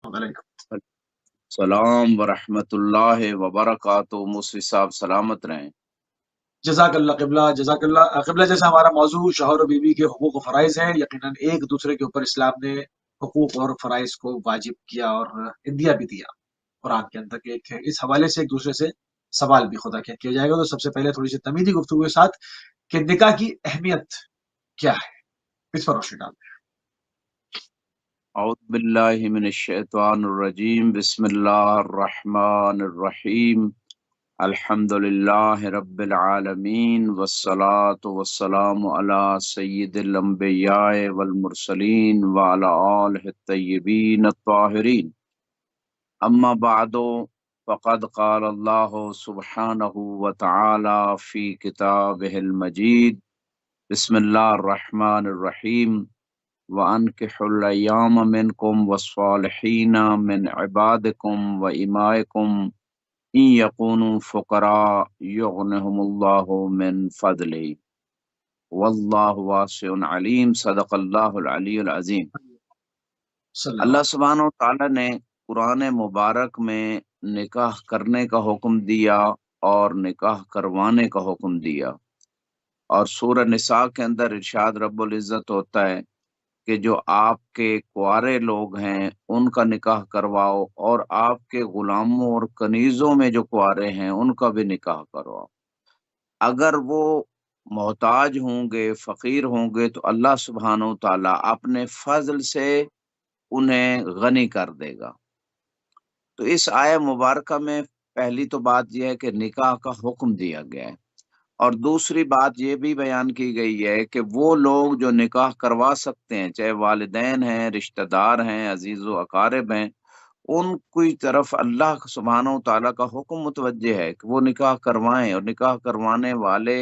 علیکم۔ السلام ورحمۃ اللہ وبرکاتہ۔ مصری صاحب سلامت رہیں۔ جزاک اللہ قبلہ، جزاک اللہ قبلہ۔ جیسا ہمارا موضوع شوہر و بیوی کے حقوق و فرائض ہے، یقیناً ایک دوسرے کے اوپر اسلام نے حقوق اور فرائض کو واجب کیا اور عندیہ بھی دیا قرآن کے اندر ایک ہے۔ اس حوالے سے ایک دوسرے سے سوال بھی خدا کیا جائے گا۔ تو سب سے پہلے تھوڑی سی تمیزی گفتگو کے ساتھ کہ نکاح کی اہمیت کیا ہے، اس پر روشنی ڈالتے ہیں۔ اعوذ باللہ من الشیطان الرجیم، بسم اللہ الرحمن الرحیم، الحمد للہ رب العالمین، والصلاة والسلام علی سید الانبیاء والمرسلین وعلی آلہ الطیبین الطاہرین، اما بعد فقد قال اللہ سبحانہ وتعالی فی کتابہ المجید، بسم اللہ الرحمن الرحیم، وَأَنكِحُوا الْأَيَّامَ مِنكُمْ وَالصَّالِحِينَ مِنْ عِبَادِكُمْ وَإِمَائِكُمْ إِنْ يَكُونُوا فُقَرَاءَ يُغْنِهُمُ اللَّهُ مِنْ فَضْلِهِ وَاللَّهُ وَاسِعٌ عَلِيمٌ۔ صدق اللہ العلی العظیم۔ صلی اللہ اللہ علیہ سبحانہ وتعالی نے قرآن مبارک میں نکاح کرنے کا حکم دیا اور نکاح کروانے کا حکم دیا، اور سورہ نساء کے اندر ارشاد رب العزت ہوتا ہے کہ جو آپ کے کنوارے لوگ ہیں ان کا نکاح کرواؤ، اور آپ کے غلاموں اور کنیزوں میں جو کنوارے ہیں ان کا بھی نکاح کرواؤ۔ اگر وہ محتاج ہوں گے، فقیر ہوں گے، تو اللہ سبحانہ و تعالیٰ اپنے فضل سے انہیں غنی کر دے گا۔ تو اس آیہ مبارکہ میں پہلی تو بات یہ ہے کہ نکاح کا حکم دیا گیا ہے، اور دوسری بات یہ بھی بیان کی گئی ہے کہ وہ لوگ جو نکاح کروا سکتے ہیں، چاہے والدین ہیں، رشتہ دار ہیں، عزیز و اقارب ہیں، ان کی طرف اللہ سبحانہ و تعالیٰ کا حکم متوجہ ہے کہ وہ نکاح کروائیں، اور نکاح کروانے والے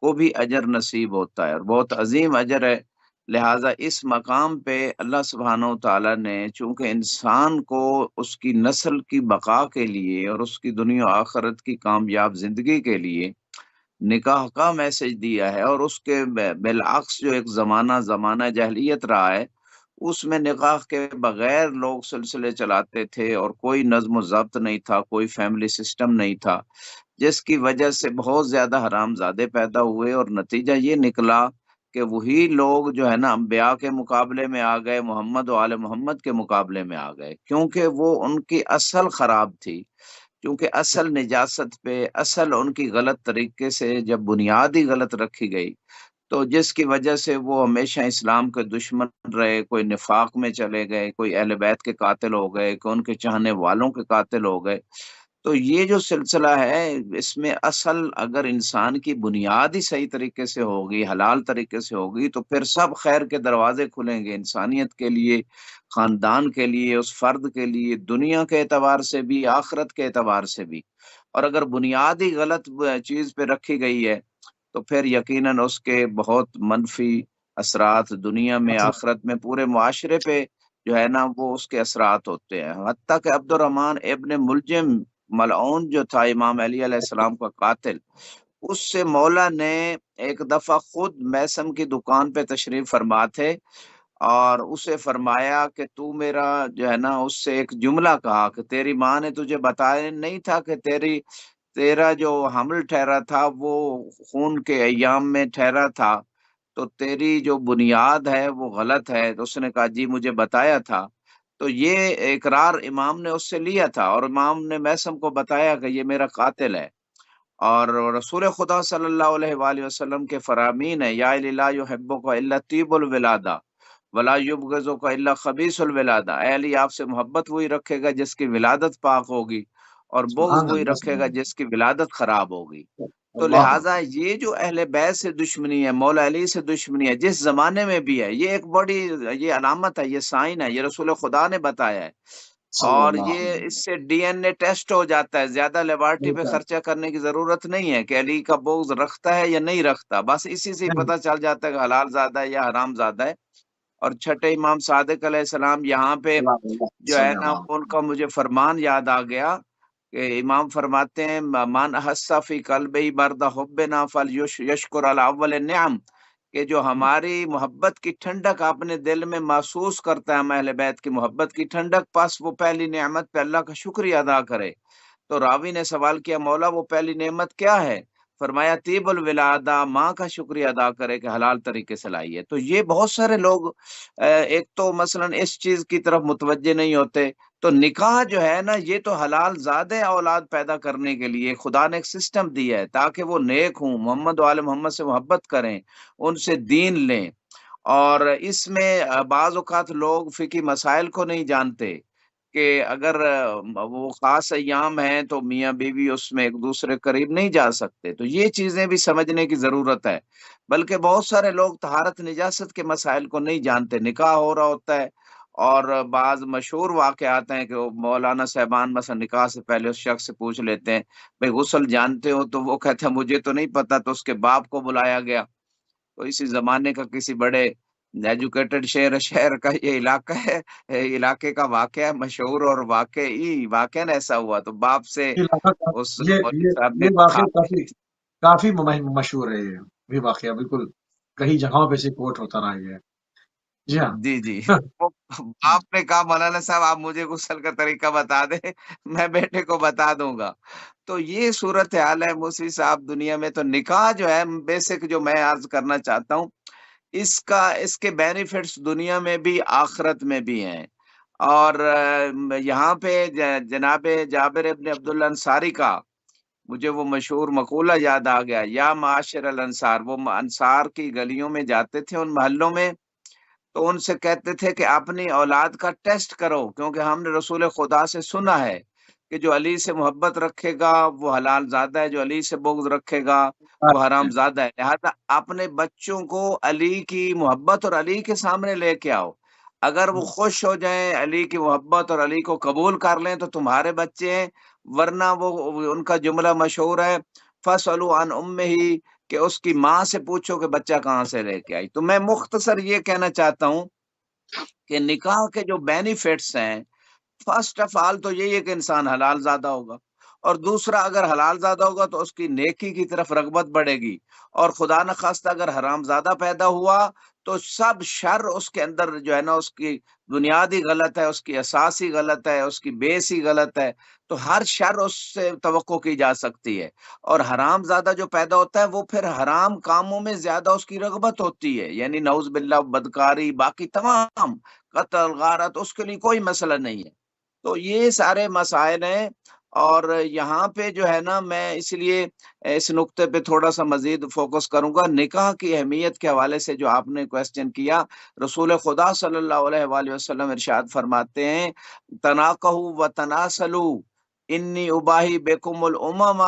کو بھی اجر نصیب ہوتا ہے، اور بہت عظیم اجر ہے۔ لہٰذا اس مقام پہ اللہ سبحانہ و تعالیٰ نے چونکہ انسان کو اس کی نسل کی بقا کے لیے اور اس کی دنیا و آخرت کی کامیاب زندگی کے لیے نکاح کا میسج دیا ہے، اور اس کے بالعکس جو ایک زمانہ جاہلیت رہا ہے، اس میں نکاح کے بغیر لوگ سلسلے چلاتے تھے، اور کوئی نظم و ضبط نہیں تھا، کوئی فیملی سسٹم نہیں تھا، جس کی وجہ سے بہت زیادہ حرام زادے پیدا ہوئے، اور نتیجہ یہ نکلا کہ وہی لوگ جو ہے نا انبیاء کے مقابلے میں آ گئے، محمد و آل محمد کے مقابلے میں آ گئے، کیونکہ وہ ان کی اصل خراب تھی۔ کیونکہ اصل نجاست پہ، اصل ان کی غلط طریقے سے جب بنیاد ہی غلط رکھی گئی، تو جس کی وجہ سے وہ ہمیشہ اسلام کے دشمن رہے، کوئی نفاق میں چلے گئے، کوئی اہل بیت کے قاتل ہو گئے، کوئی ان کے چاہنے والوں کے قاتل ہو گئے۔ تو یہ جو سلسلہ ہے، اس میں اصل اگر انسان کی بنیاد ہی صحیح طریقے سے ہوگی، حلال طریقے سے ہوگی، تو پھر سب خیر کے دروازے کھلیں گے، انسانیت کے لیے، خاندان کے لیے، اس فرد کے لیے، دنیا کے اعتبار سے بھی، آخرت کے اعتبار سے بھی۔ اور اگر بنیاد ہی غلط چیز پہ رکھی گئی ہے تو پھر یقیناً اس کے بہت منفی اثرات دنیا میں، آخرت میں، پورے معاشرے پہ جو ہے نا وہ اس کے اثرات ہوتے ہیں۔ حتیٰ کہ عبد الرحمن ابن ملجم ملعون جو تھا امام علی علیہ السلام کا قاتل، اس سے مولا نے ایک دفعہ خود میسم کی دکان پہ تشریف فرما تھے، اور اسے فرمایا کہ تو میرا جو ہے نا، اس سے ایک جملہ کہا کہ تیری ماں نے تجھے بتایا نہیں تھا کہ تیرا جو حمل ٹھہرا تھا وہ خون کے ایام میں ٹھہرا تھا، تو تیری جو بنیاد ہے وہ غلط ہے۔ تو اس نے کہا جی مجھے بتایا تھا۔ تو یہ اقرار امام نے اس سے لیا تھا، اور امام نے میسم کو بتایا کہ یہ میرا قاتل ہے۔ اور رسول خدا صلی اللہ علیہ وآلہ وسلم کے فرامین ہے، یا لا یحبک الا طیب الولادہ ولا یبغضک الا خبیث الولادہ۔ اے علی، آپ سے محبت وہی رکھے گا جس کی ولادت پاک ہوگی، اور بغض سبحان وہی اللہ، رکھے گا جس کی ولادت خراب ہوگی۔ تو اللہ لہٰذا یہ جو اہل بیت سے دشمنی ہے، مولا علی سے دشمنی ہے، جس زمانے میں بھی ہے، یہ ایک بڑی یہ علامت ہے، یہ سائن ہے، یہ رسول خدا نے بتایا ہے۔ صلی اور اللہ یہ علیہ اس سے ڈی این اے ٹیسٹ ہو جاتا ہے، زیادہ لیبارٹری پہ وسلم۔ خرچہ کرنے کی ضرورت نہیں ہے کہ علی کا بغض رکھتا ہے یا نہیں رکھتا، بس اسی سے ہی پتہ چل جاتا ہے کہ حلال زادہ ہے یا حرام زادہ ہے۔ اور چھٹے امام صادق علیہ السلام یہاں پہ جو ہے نا ان کا مجھے فرمان یاد آ گیا کہ امام فرماتے ہیں من احس فی قلبہ برد حبنا فلیشکر علی اول النعم، کہ جو ہماری محبت کی ٹھنڈک اپنے دل میں محسوس کرتا ہے، ہم اہل بیت کی محبت کی ٹھنڈک، پس وہ پہلی نعمت پہ اللہ کا شکریہ ادا کرے۔ تو راوی نے سوال کیا مولا وہ پہلی نعمت کیا ہے؟ فرمایا طیب الولادہ، ماں کا شکریہ ادا کرے کہ حلال طریقے سے لائی ہے۔ تو یہ بہت سارے لوگ ایک تو مثلا اس چیز کی طرف متوجہ نہیں ہوتے۔ تو نکاح جو ہے نا، یہ تو حلال زادہ اولاد پیدا کرنے کے لیے خدا نے ایک سسٹم دیا ہے تاکہ وہ نیک ہوں، محمد و آل محمد سے محبت کریں، ان سے دین لیں۔ اور اس میں بعض اوقات لوگ فقہی مسائل کو نہیں جانتے کہ اگر وہ خاص ایام ہیں تو میاں بیوی اس میں ایک دوسرے قریب نہیں جا سکتے، تو یہ چیزیں بھی سمجھنے کی ضرورت ہے۔ بلکہ بہت سارے لوگ طہارت نجاست کے مسائل کو نہیں جانتے، نکاح ہو رہا ہوتا ہے اور بعض مشہور واقعات ہیں کہ وہ مولانا صاحبان مثلا نکاح سے پہلے اس شخص سے پوچھ لیتے ہیں بھائی غسل جانتے ہو، تو وہ کہتے ہیں مجھے تو نہیں پتا، تو اس کے باپ کو بلایا گیا۔ تو اسی زمانے کا کسی بڑے ایجوکیٹڈ شہر کا یہ علاقہ ہے، علاقے کا واقعہ ہے مشہور، اور واقعہ ایسا ہوا تو باپ سے علاقہ کا اس یہ مولوی یہ صاحب نے یہ کہا۔ واقعہ کافی کافی مشہور ہے، یہ واقعہ بالکل کئی جگہوں پہ سے کوٹ ہوتا رہا ہے۔ جی ہاں۔ جی جی، وہ باپ نے کہا مولانا صاحب آپ مجھے غسل کا طریقہ بتا دیں، میں بیٹے کو بتا دوں گا۔ تو یہ صورت حال ہے موسوی صاحب دنیا میں۔ تو نکاح جو ہے بیسک جو میں عرض کرنا چاہتا ہوں، اس کے بینیفٹس دنیا میں بھی آخرت میں بھی ہیں۔ اور یہاں پہ جناب جابر ابن عبداللہ انصاری کا مجھے وہ مشہور مقولہ یاد آ گیا، یا معاشر الانصار، وہ انصار کی گلیوں میں جاتے تھے ان محلوں میں، تو ان سے کہتے تھے کہ اپنی اولاد کا ٹیسٹ کرو، کیونکہ ہم نے رسول خدا سے سنا ہے کہ جو علی سے محبت رکھے گا وہ حلال زادہ ہے، جو علی سے بغض رکھے گا وہ حرام زادہ ہے۔ لہذا اپنے بچوں کو علی کی محبت اور علی کے سامنے لے کے آؤ، اگر وہ خوش ہو جائیں، علی کی محبت اور علی کو قبول کر لیں تو تمہارے بچے ہیں، ورنہ وہ ان کا جملہ مشہور ہے فَاسْأَلُوا عَنْ أُمِّهِ، کہ اس کی ماں سے پوچھو کہ بچہ کہاں سے لے کے آئی۔ تو میں مختصر یہ کہنا چاہتا ہوں کہ نکاح کے جو بینیفٹس ہیں، فرسٹ آف آل تو یہی ہے کہ انسان حلال زادہ ہوگا، اور دوسرا اگر حلال زادہ ہوگا تو اس کی نیکی کی طرف رغبت بڑھے گی، اور خدا نخواستہ اگر حرام زادہ پیدا ہوا تو سب شر اس کے اندر جو ہے نا، اس کی بنیادی غلط ہے، اس کی اساسی غلط ہے، اس کی بیس ہی غلط ہے، تو ہر شر اس سے توقع کی جا سکتی ہے۔ اور حرام زادہ جو پیدا ہوتا ہے وہ پھر حرام کاموں میں زیادہ اس کی رغبت ہوتی ہے، یعنی نعوذ باللہ بدکاری، باقی تمام قتل غارت، اس کے لیے کوئی مسئلہ نہیں ہے۔ تو یہ سارے مسائل ہیں، اور یہاں پہ جو ہے نا میں اس لیے اس نقطے پہ تھوڑا سا مزید فوکس کروں گا، نکاح کی اہمیت کے حوالے سے جو آپ نے کویسچن کیا۔ رسول خدا صلی اللہ علیہ وآلہ وسلم ارشاد فرماتے ہیں تناکحوا وتناسلوا انی اباہی بکم الامم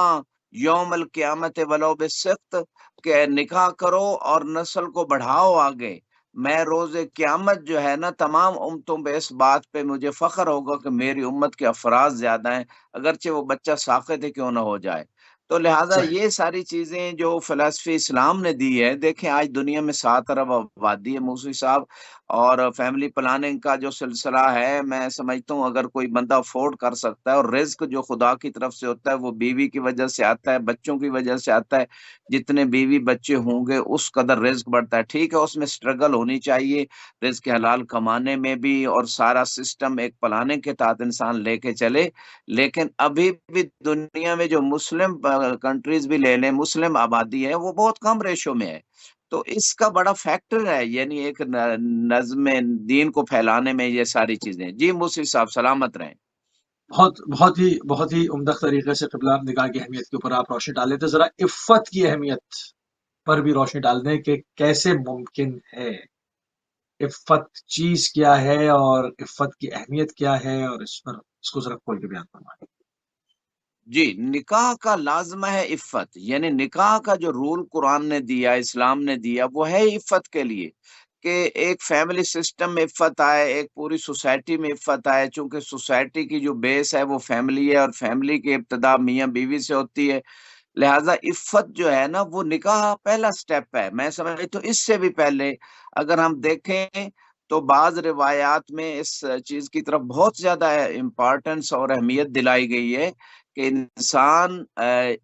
یوم القیامت ولو بالسقط، کہ نکاح کرو اور نسل کو بڑھاؤ آگے، میں روز قیامت جو ہے نا تمام امتوں پہ اس بات پہ مجھے فخر ہوگا کہ میری امت کے افراد زیادہ ہیں، اگرچہ وہ بچہ ساقط ہی کیوں نہ ہو جائے۔ تو لہٰذا صحیح۔ یہ ساری چیزیں جو فلسفی اسلام نے دی ہے، دیکھیں آج دنیا میں 7 ارب آبادی ہے موسوی صاحب، اور فیملی پلاننگ کا جو سلسلہ ہے، میں سمجھتا ہوں اگر کوئی بندہ افورڈ کر سکتا ہے، اور رزق جو خدا کی طرف سے ہوتا ہے وہ بیوی کی وجہ سے آتا ہے، بچوں کی وجہ سے آتا ہے، جتنے بیوی بچے ہوں گے اس قدر رزق بڑھتا ہے۔ ٹھیک ہے اس میں سٹرگل ہونی چاہیے رزق حلال کمانے میں بھی، اور سارا سسٹم ایک پلاننگ کے تحت انسان لے کے چلے، لیکن ابھی بھی دنیا میں جو مسلم کنٹریز بھی لے لیں، مسلم آبادی ہے وہ بہت کم ریشو میں ہے۔ تو اس کا بڑا فیکٹر ہے، یعنی ایک نظم دین کو پھیلانے میں یہ ساری چیزیں۔ جی موسیٰ صاحب سلامت رہیں۔ بہت ہی عمدہ طریقے سے قبلہ نکاح کی اہمیت کے اوپر آپ روشنی ڈالے تھے، ذرا عفت کی اہمیت پر بھی روشنی ڈال دیں کہ کیسے ممکن ہے، عفت چیز کیا ہے اور عفت کی اہمیت کیا ہے، اور اس کو ذرا کھول کے بیان فرمائیں۔ جی، نکاح کا لازمہ ہے عفت، یعنی نکاح کا جو رول قرآن نے دیا، اسلام نے دیا، وہ ہے عفت کے لیے، کہ ایک فیملی سسٹم میں عفت آئے، ایک پوری سوسائٹی میں عفت آئے، چونکہ سوسائٹی کی جو بیس ہے وہ فیملی ہے، اور فیملی کی ابتدا میاں بیوی سے ہوتی ہے، لہٰذا عفت جو ہے نا وہ نکاح پہلا سٹیپ ہے۔ میں سمجھتا تو اس سے بھی پہلے اگر ہم دیکھیں تو بعض روایات میں اس چیز کی طرف بہت زیادہ امپارٹنس اور اہمیت دلائی گئی ہے کہ انسان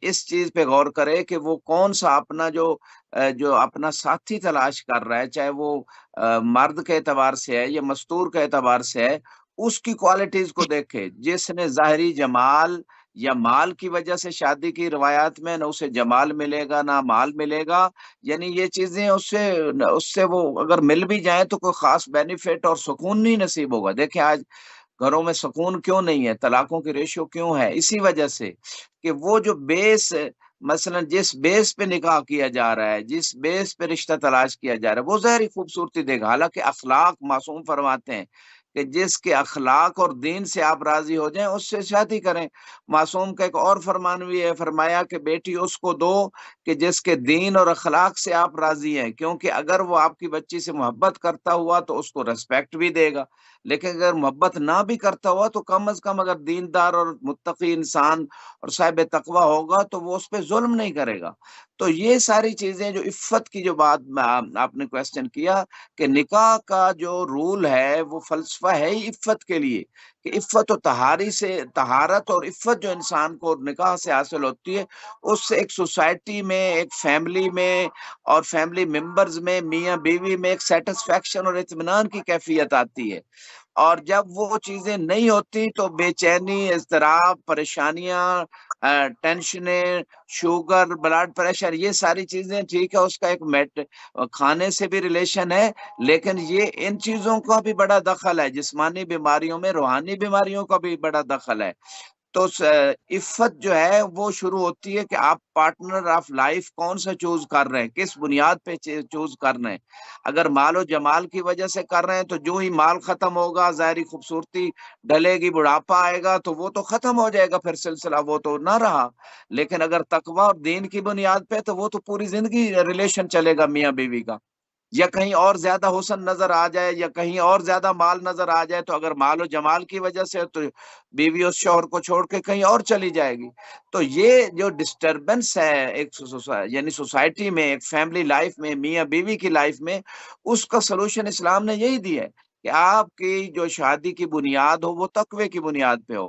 اس چیز پہ غور کرے کہ وہ کون سا اپنا جو اپنا ساتھی تلاش کر رہا ہے، چاہے وہ مرد کے اعتبار سے ہے یا مستور کے اعتبار سے ہے، اس کی کوالٹیز کو دیکھے۔ جس نے ظاہری جمال یا مال کی وجہ سے شادی کی، روایات میں نہ اسے جمال ملے گا نہ مال ملے گا، یعنی یہ چیزیں اس سے وہ اگر مل بھی جائیں تو کوئی خاص بینیفٹ اور سکون نہیں نصیب ہوگا۔ دیکھیں آج گھروں میں سکون کیوں نہیں ہے، طلاقوں کی ریشو کیوں ہے؟ اسی وجہ سے کہ وہ جو بیس، مثلا جس بیس پہ نکاح کیا جا رہا ہے، جس بیس پہ رشتہ تلاش کیا جا رہا ہے، وہ ظاہری خوبصورتی دے گا، حالانکہ اخلاق، معصوم فرماتے ہیں کہ جس کے اخلاق اور دین سے آپ راضی ہو جائیں اس سے شادی کریں۔ معصوم کا ایک اور فرمان بھی ہے، فرمایا کہ بیٹی اس کو دو کہ جس کے دین اور اخلاق سے آپ راضی ہیں، کیونکہ اگر وہ آپ کی بچی سے محبت کرتا ہوا تو اس کو ریسپیکٹ بھی دے گا، لیکن اگر محبت نہ بھی کرتا ہوا تو کم از کم اگر دیندار اور متقی انسان اور صاحب تقوی ہوگا تو وہ اس پہ ظلم نہیں کرے گا۔ تو یہ ساری چیزیں جو عفت کی جو بات آپ نے کویسچن کیا کہ نکاح کا جو رول ہے وہ فلسفہ ہے ہی عفت کے لیے، کہ عفت و طہارت اور عفت جو انسان کو نکاح سے حاصل ہوتی ہے، اس سے ایک سوسائٹی میں، ایک فیملی میں اور فیملی ممبرز میں، میاں بیوی میں ایک سیٹسفیکشن اور اطمینان کی کیفیت آتی ہے۔ اور جب وہ چیزیں نہیں ہوتی تو بے چینی، اضطراب، پریشانیاں، ٹینشنیں، شوگر، بلڈ پریشر، یہ ساری چیزیں ٹھیک ہے، اس کا ایک کھانے سے بھی ریلیشن ہے، لیکن یہ ان چیزوں کا بھی بڑا دخل ہے، جسمانی بیماریوں میں، روحانی بیماریوں کا بھی بڑا دخل ہے۔ تو عفت جو ہے وہ شروع ہوتی ہے کہ آپ پارٹنر آف لائف کون سا چوز کر رہے ہیں، کس بنیاد پہ چوز کر رہے ہیں۔ اگر مال و جمال کی وجہ سے کر رہے ہیں تو جو ہی مال ختم ہوگا، ظاہری خوبصورتی ڈلے گی، بڑھاپا آئے گا تو وہ تو ختم ہو جائے گا، پھر سلسلہ وہ تو نہ رہا۔ لیکن اگر تقوی اور دین کی بنیاد پہ تو وہ تو پوری زندگی ریلیشن چلے گا میاں بیوی کا۔ یا کہیں اور زیادہ حسن نظر آ جائے یا کہیں اور زیادہ مال نظر آ جائے تو اگر مال و جمال کی وجہ سے تو بیوی اس شوہر کو چھوڑ کے کہیں اور چلی جائے گی۔ تو یہ جو ڈسٹربنس ہے ایک یعنی سوسائٹی میں، ایک فیملی لائف میں، میاں بیوی کی لائف میں، اس کا سلوشن اسلام نے یہی دیا ہے کہ آپ کی جو شادی کی بنیاد ہو وہ تقوی کی بنیاد پہ ہو،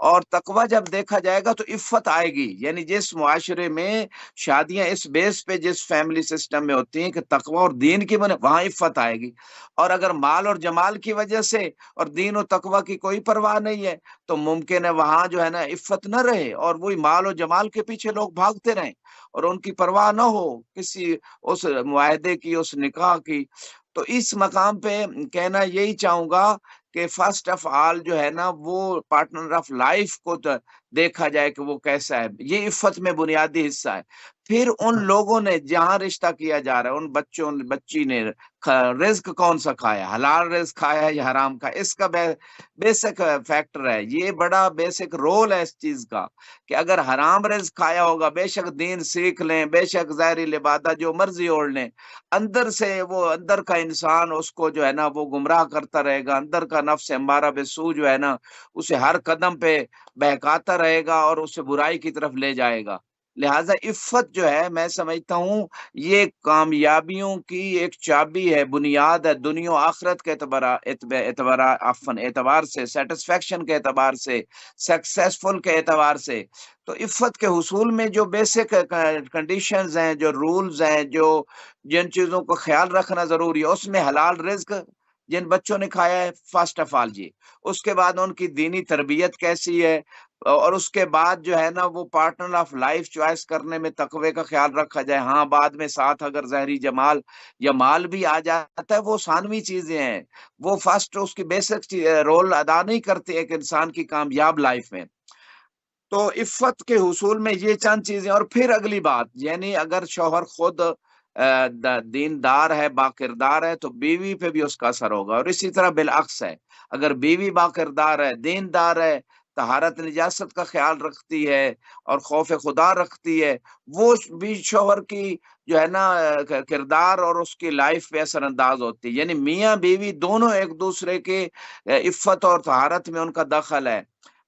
اور تقوی جب دیکھا جائے گا تو عفت آئے گی۔ یعنی جس معاشرے میں شادیاں اس بیس پہ، جس فیملی سسٹم میں ہوتی ہیں کہ تقوی اور دین کی بنیاد، وہاں عفت آئے گی۔ اور اگر مال اور جمال کی وجہ سے اور دین و تقوی کی کوئی پرواہ نہیں ہے تو ممکن ہے وہاں جو ہے نا عفت نہ رہے، اور وہی مال و جمال کے پیچھے لوگ بھاگتے رہیں اور ان کی پرواہ نہ ہو کسی اس معاہدے کی، اس نکاح کی۔ تو اس مقام پہ کہنا یہی چاہوں گا کہ فرسٹ آف آل جو ہے نا وہ پارٹنر آف لائف کو دیکھا جائے کہ وہ کیسا ہے، یہ عفت میں بنیادی حصہ ہے۔ پھر ان لوگوں نے جہاں رشتہ کیا جا رہا ہے، ان بچی نے رزق کون سا کھایا، حلال رزق کھایا ہے یا حرام کھایا، اس کا بیسک فیکٹر ہے، یہ بڑا بیسک رول ہے اس چیز کا کہ اگر حرام رزق کھایا ہوگا، بے شک دین سیکھ لیں، بے شک ظاہری لبادہ جو مرضی اوڑھ لیں، اندر سے وہ اندر کا انسان اس کو جو ہے نا وہ گمراہ کرتا رہے گا، اندر کا نفس امارہ بالسوء جو ہے نا اسے ہر قدم پہ بہکاتا رہے گا اور اسے برائی کی طرف لے جائے گا۔ لہٰذا عفت جو ہے میں سمجھتا ہوں یہ کامیابیوں کی ایک چابی ہے، بنیاد ہے، دنیا و آخرت کے اعتبار سے، سیٹسفیکشن کے اعتبار سے، سکسیسفل کے اعتبار سے۔ تو عفت کے حصول میں جو بیسک کنڈیشنز ہیں، جو رولز ہیں، جن چیزوں کو خیال رکھنا ضروری ہے، اس میں حلال رزق جن بچوں نے کھایا ہے فرسٹ آف آل جی، اس کے بعد ان کی دینی تربیت کیسی ہے، اور اس کے بعد جو ہے نا وہ پارٹنر آف لائف چوائس کرنے میں تقوی کا خیال رکھا جائے۔ ہاں بعد میں ساتھ اگر ظاہری جمال یا مال بھی آ جاتا ہے وہ ثانوی چیزیں ہیں، وہ فرسٹ اس کی بیسک رول ادا نہیں کرتے ایک انسان کی کامیاب لائف میں۔ تو عفت کے حصول میں یہ چند چیزیں، اور پھر اگلی بات یعنی اگر شوہر خود دیندار ہے، باکردار ہے تو بیوی پہ بھی اس کا اثر ہوگا، اور اسی طرح بالعکس ہے، اگر بیوی باکردار ہے، دیندار ہے، طہارت نجاست کا خیال رکھتی ہے اور خوف خدا رکھتی ہے، وہ بھی شوہر کی جو ہے نا کردار اور اس کی لائف پہ اثر انداز ہوتی ہے۔ یعنی میاں بیوی دونوں ایک دوسرے کے عفت اور طہارت میں ان کا دخل ہے۔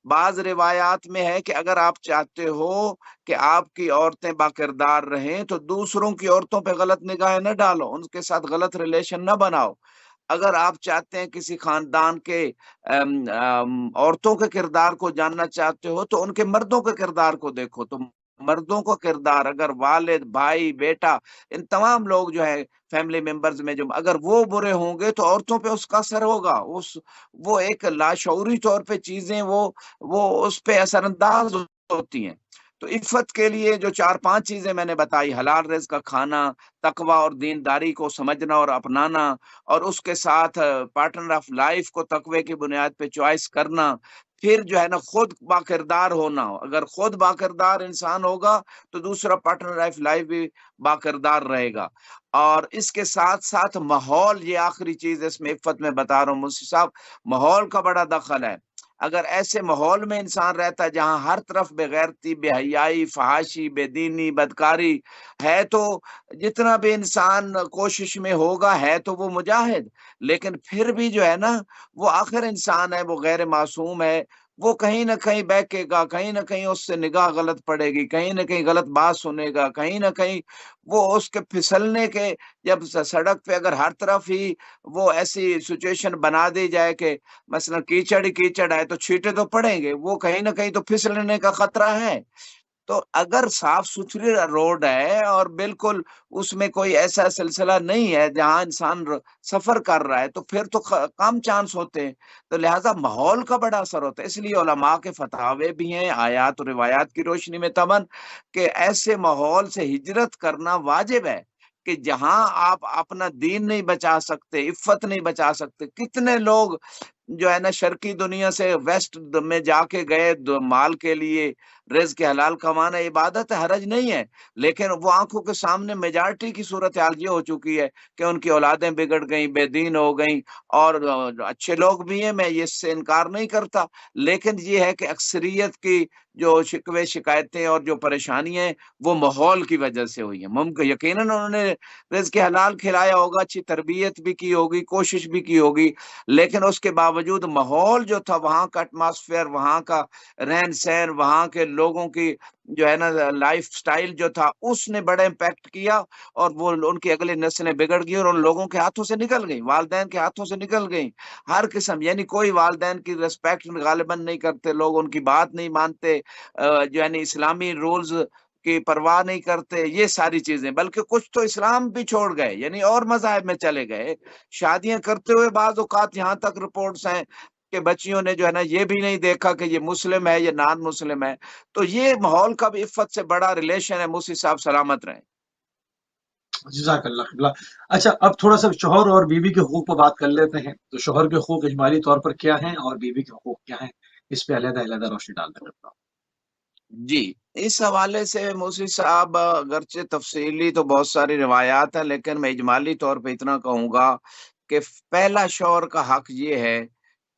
بعض روایات میں ہے کہ اگر آپ چاہتے ہو کہ آپ کی عورتیں باکردار رہیں تو دوسروں کی عورتوں پہ غلط نگاہیں نہ ڈالو، ان کے ساتھ غلط ریلیشن نہ بناؤ۔ اگر آپ چاہتے ہیں کسی خاندان کے عورتوں کے کردار کو جاننا چاہتے ہو تو ان کے مردوں کے کردار کو دیکھو. تو مردوں کا کردار اگر والد، بھائی، بیٹا، ان تمام لوگ جو ہے فیملی ممبرز میں جو اگر وہ برے ہوں گے تو عورتوں پہ اس کا اثر ہوگا. وہ ایک لاشعوری طور پہ چیزیں وہ اس پہ اثر انداز ہوتی ہیں. تو عفت کے لیے جو 4-5 چیزیں میں نے بتائی، حلال رزق کا کھانا، تقوی اور دینداری کو سمجھنا اور اپنانا، اور اس کے ساتھ پارٹنر آف لائف کو تقوی کی بنیاد پہ چوائس کرنا. پھر جو ہے نا خود باکردار ہونا. اگر خود باکردار انسان ہوگا تو دوسرا پارٹنر آف لائف بھی باکردار رہے گا. اور اس کے ساتھ ساتھ ماحول، یہ آخری چیز اس میں عفت میں بتا رہا ہوں مفتی صاحب، ماحول کا بڑا دخل ہے. اگر ایسے ماحول میں انسان رہتا ہے جہاں ہر طرف بے غیرتی، بے حیائی، فحاشی، بے دینی، بدکاری ہے، تو جتنا بھی انسان کوشش میں ہوگا ہے تو وہ مجاہد، لیکن پھر بھی جو ہے نا وہ آخر انسان ہے، وہ غیر معصوم ہے. وہ کہیں نہ کہیں بہکے گا، کہیں نہ کہیں اس سے نگاہ غلط پڑے گی، کہیں نہ کہیں غلط بات سنے گا، کہیں نہ کہیں وہ اس کے پھسلنے کے، جب سڑک پہ اگر ہر طرف ہی وہ ایسی سچویشن بنا دی جائے کہ مثلا کیچڑ ہی کیچڑ ہے تو چھینٹے تو پڑیں گے، وہ کہیں نہ کہیں تو پھسلنے کا خطرہ ہے. تو اگر صاف ستھری روڈ ہے اور بالکل اس میں کوئی ایسا سلسلہ نہیں ہے جہاں انسان سفر کر رہا ہے، تو پھر تو کم چانس ہوتے ہیں. تو لہٰذا ماحول کا بڑا اثر ہوتا ہے. اس لیے علماء کے فتاوے بھی ہیں آیات اور روایات کی روشنی میں تمن کہ ایسے ماحول سے ہجرت کرنا واجب ہے کہ جہاں آپ اپنا دین نہیں بچا سکتے، عفت نہیں بچا سکتے. کتنے لوگ جو ہے نا شرقی دنیا سے ویسٹ میں جا کے گئے مال کے لیے، رزق حلال کمانا عبادت ہے، حرج نہیں ہے، لیکن وہ آنکھوں کے سامنے میجارٹی کی صورتحال یہ ہو چکی ہے کہ ان کی اولادیں بگڑ گئیں، بے دین ہو گئیں. اور اچھے لوگ بھی ہیں، میں اس سے انکار نہیں کرتا، لیکن یہ ہے کہ اکثریت کی جو شکوے شکایتیں اور جو پریشانیاں ہیں وہ ماحول کی وجہ سے ہوئی ہیں. ممکن یقیناً انہوں نے رزق حلال کھلایا ہوگا، اچھی تربیت بھی کی ہوگی، کوشش بھی کی ہوگی، لیکن اس کے باوجود ماحول جو تھا، وہاں کا ایٹماسفیئر، وہاں کا رہن سہن، وہاں کے لوگوں کی جو ہے نا لائف سٹائل جو تھا، اس نے بڑا امپیکٹ کیا. اور وہ ان کی اگلی نسلیں بگڑ گئی اور ان لوگوں کے ہاتھوں سے نکل گئی، والدین کے ہاتھوں سے نکل گئی. ہر قسم، یعنی کوئی والدین کی ریسپیکٹ غالباً نہیں کرتے لوگ، ان کی بات نہیں مانتے، یعنی اسلامی رولز کی پرواہ نہیں کرتے، یہ ساری چیزیں. بلکہ کچھ تو اسلام بھی چھوڑ گئے، یعنی اور مذاہب میں چلے گئے. شادیاں کرتے ہوئے بعض اوقات یہاں تک رپورٹس ہیں کہ بچیوں نے جو ہے نا یہ بھی نہیں دیکھا کہ یہ مسلم ہے یا نان مسلم ہے. تو یہ ماحول کا بھی عفت سے بڑا ریلیشن ہے. موسی صاحب سلامت رہیں. جزاک اللہ قبلہ. اچھا، اب تھوڑا سا شوہر اور بیوی کے حقوق پر بات کر لیتے ہیں. تو شوہر کے حقوق اجمالی طور پر کیا ہیں اور بیوی کے حقوق کیا ہیں، اس پہ علیحدہ علیحدہ روشنی ڈالتے ہیں. جی، اس حوالے سے موسی صاحب اگرچہ تفصیلی تو بہت ساری روایات ہیں، لیکن میں اجمالی طور پہ اتنا کہوں گا کہ پہلا شوہر کا حق یہ ہے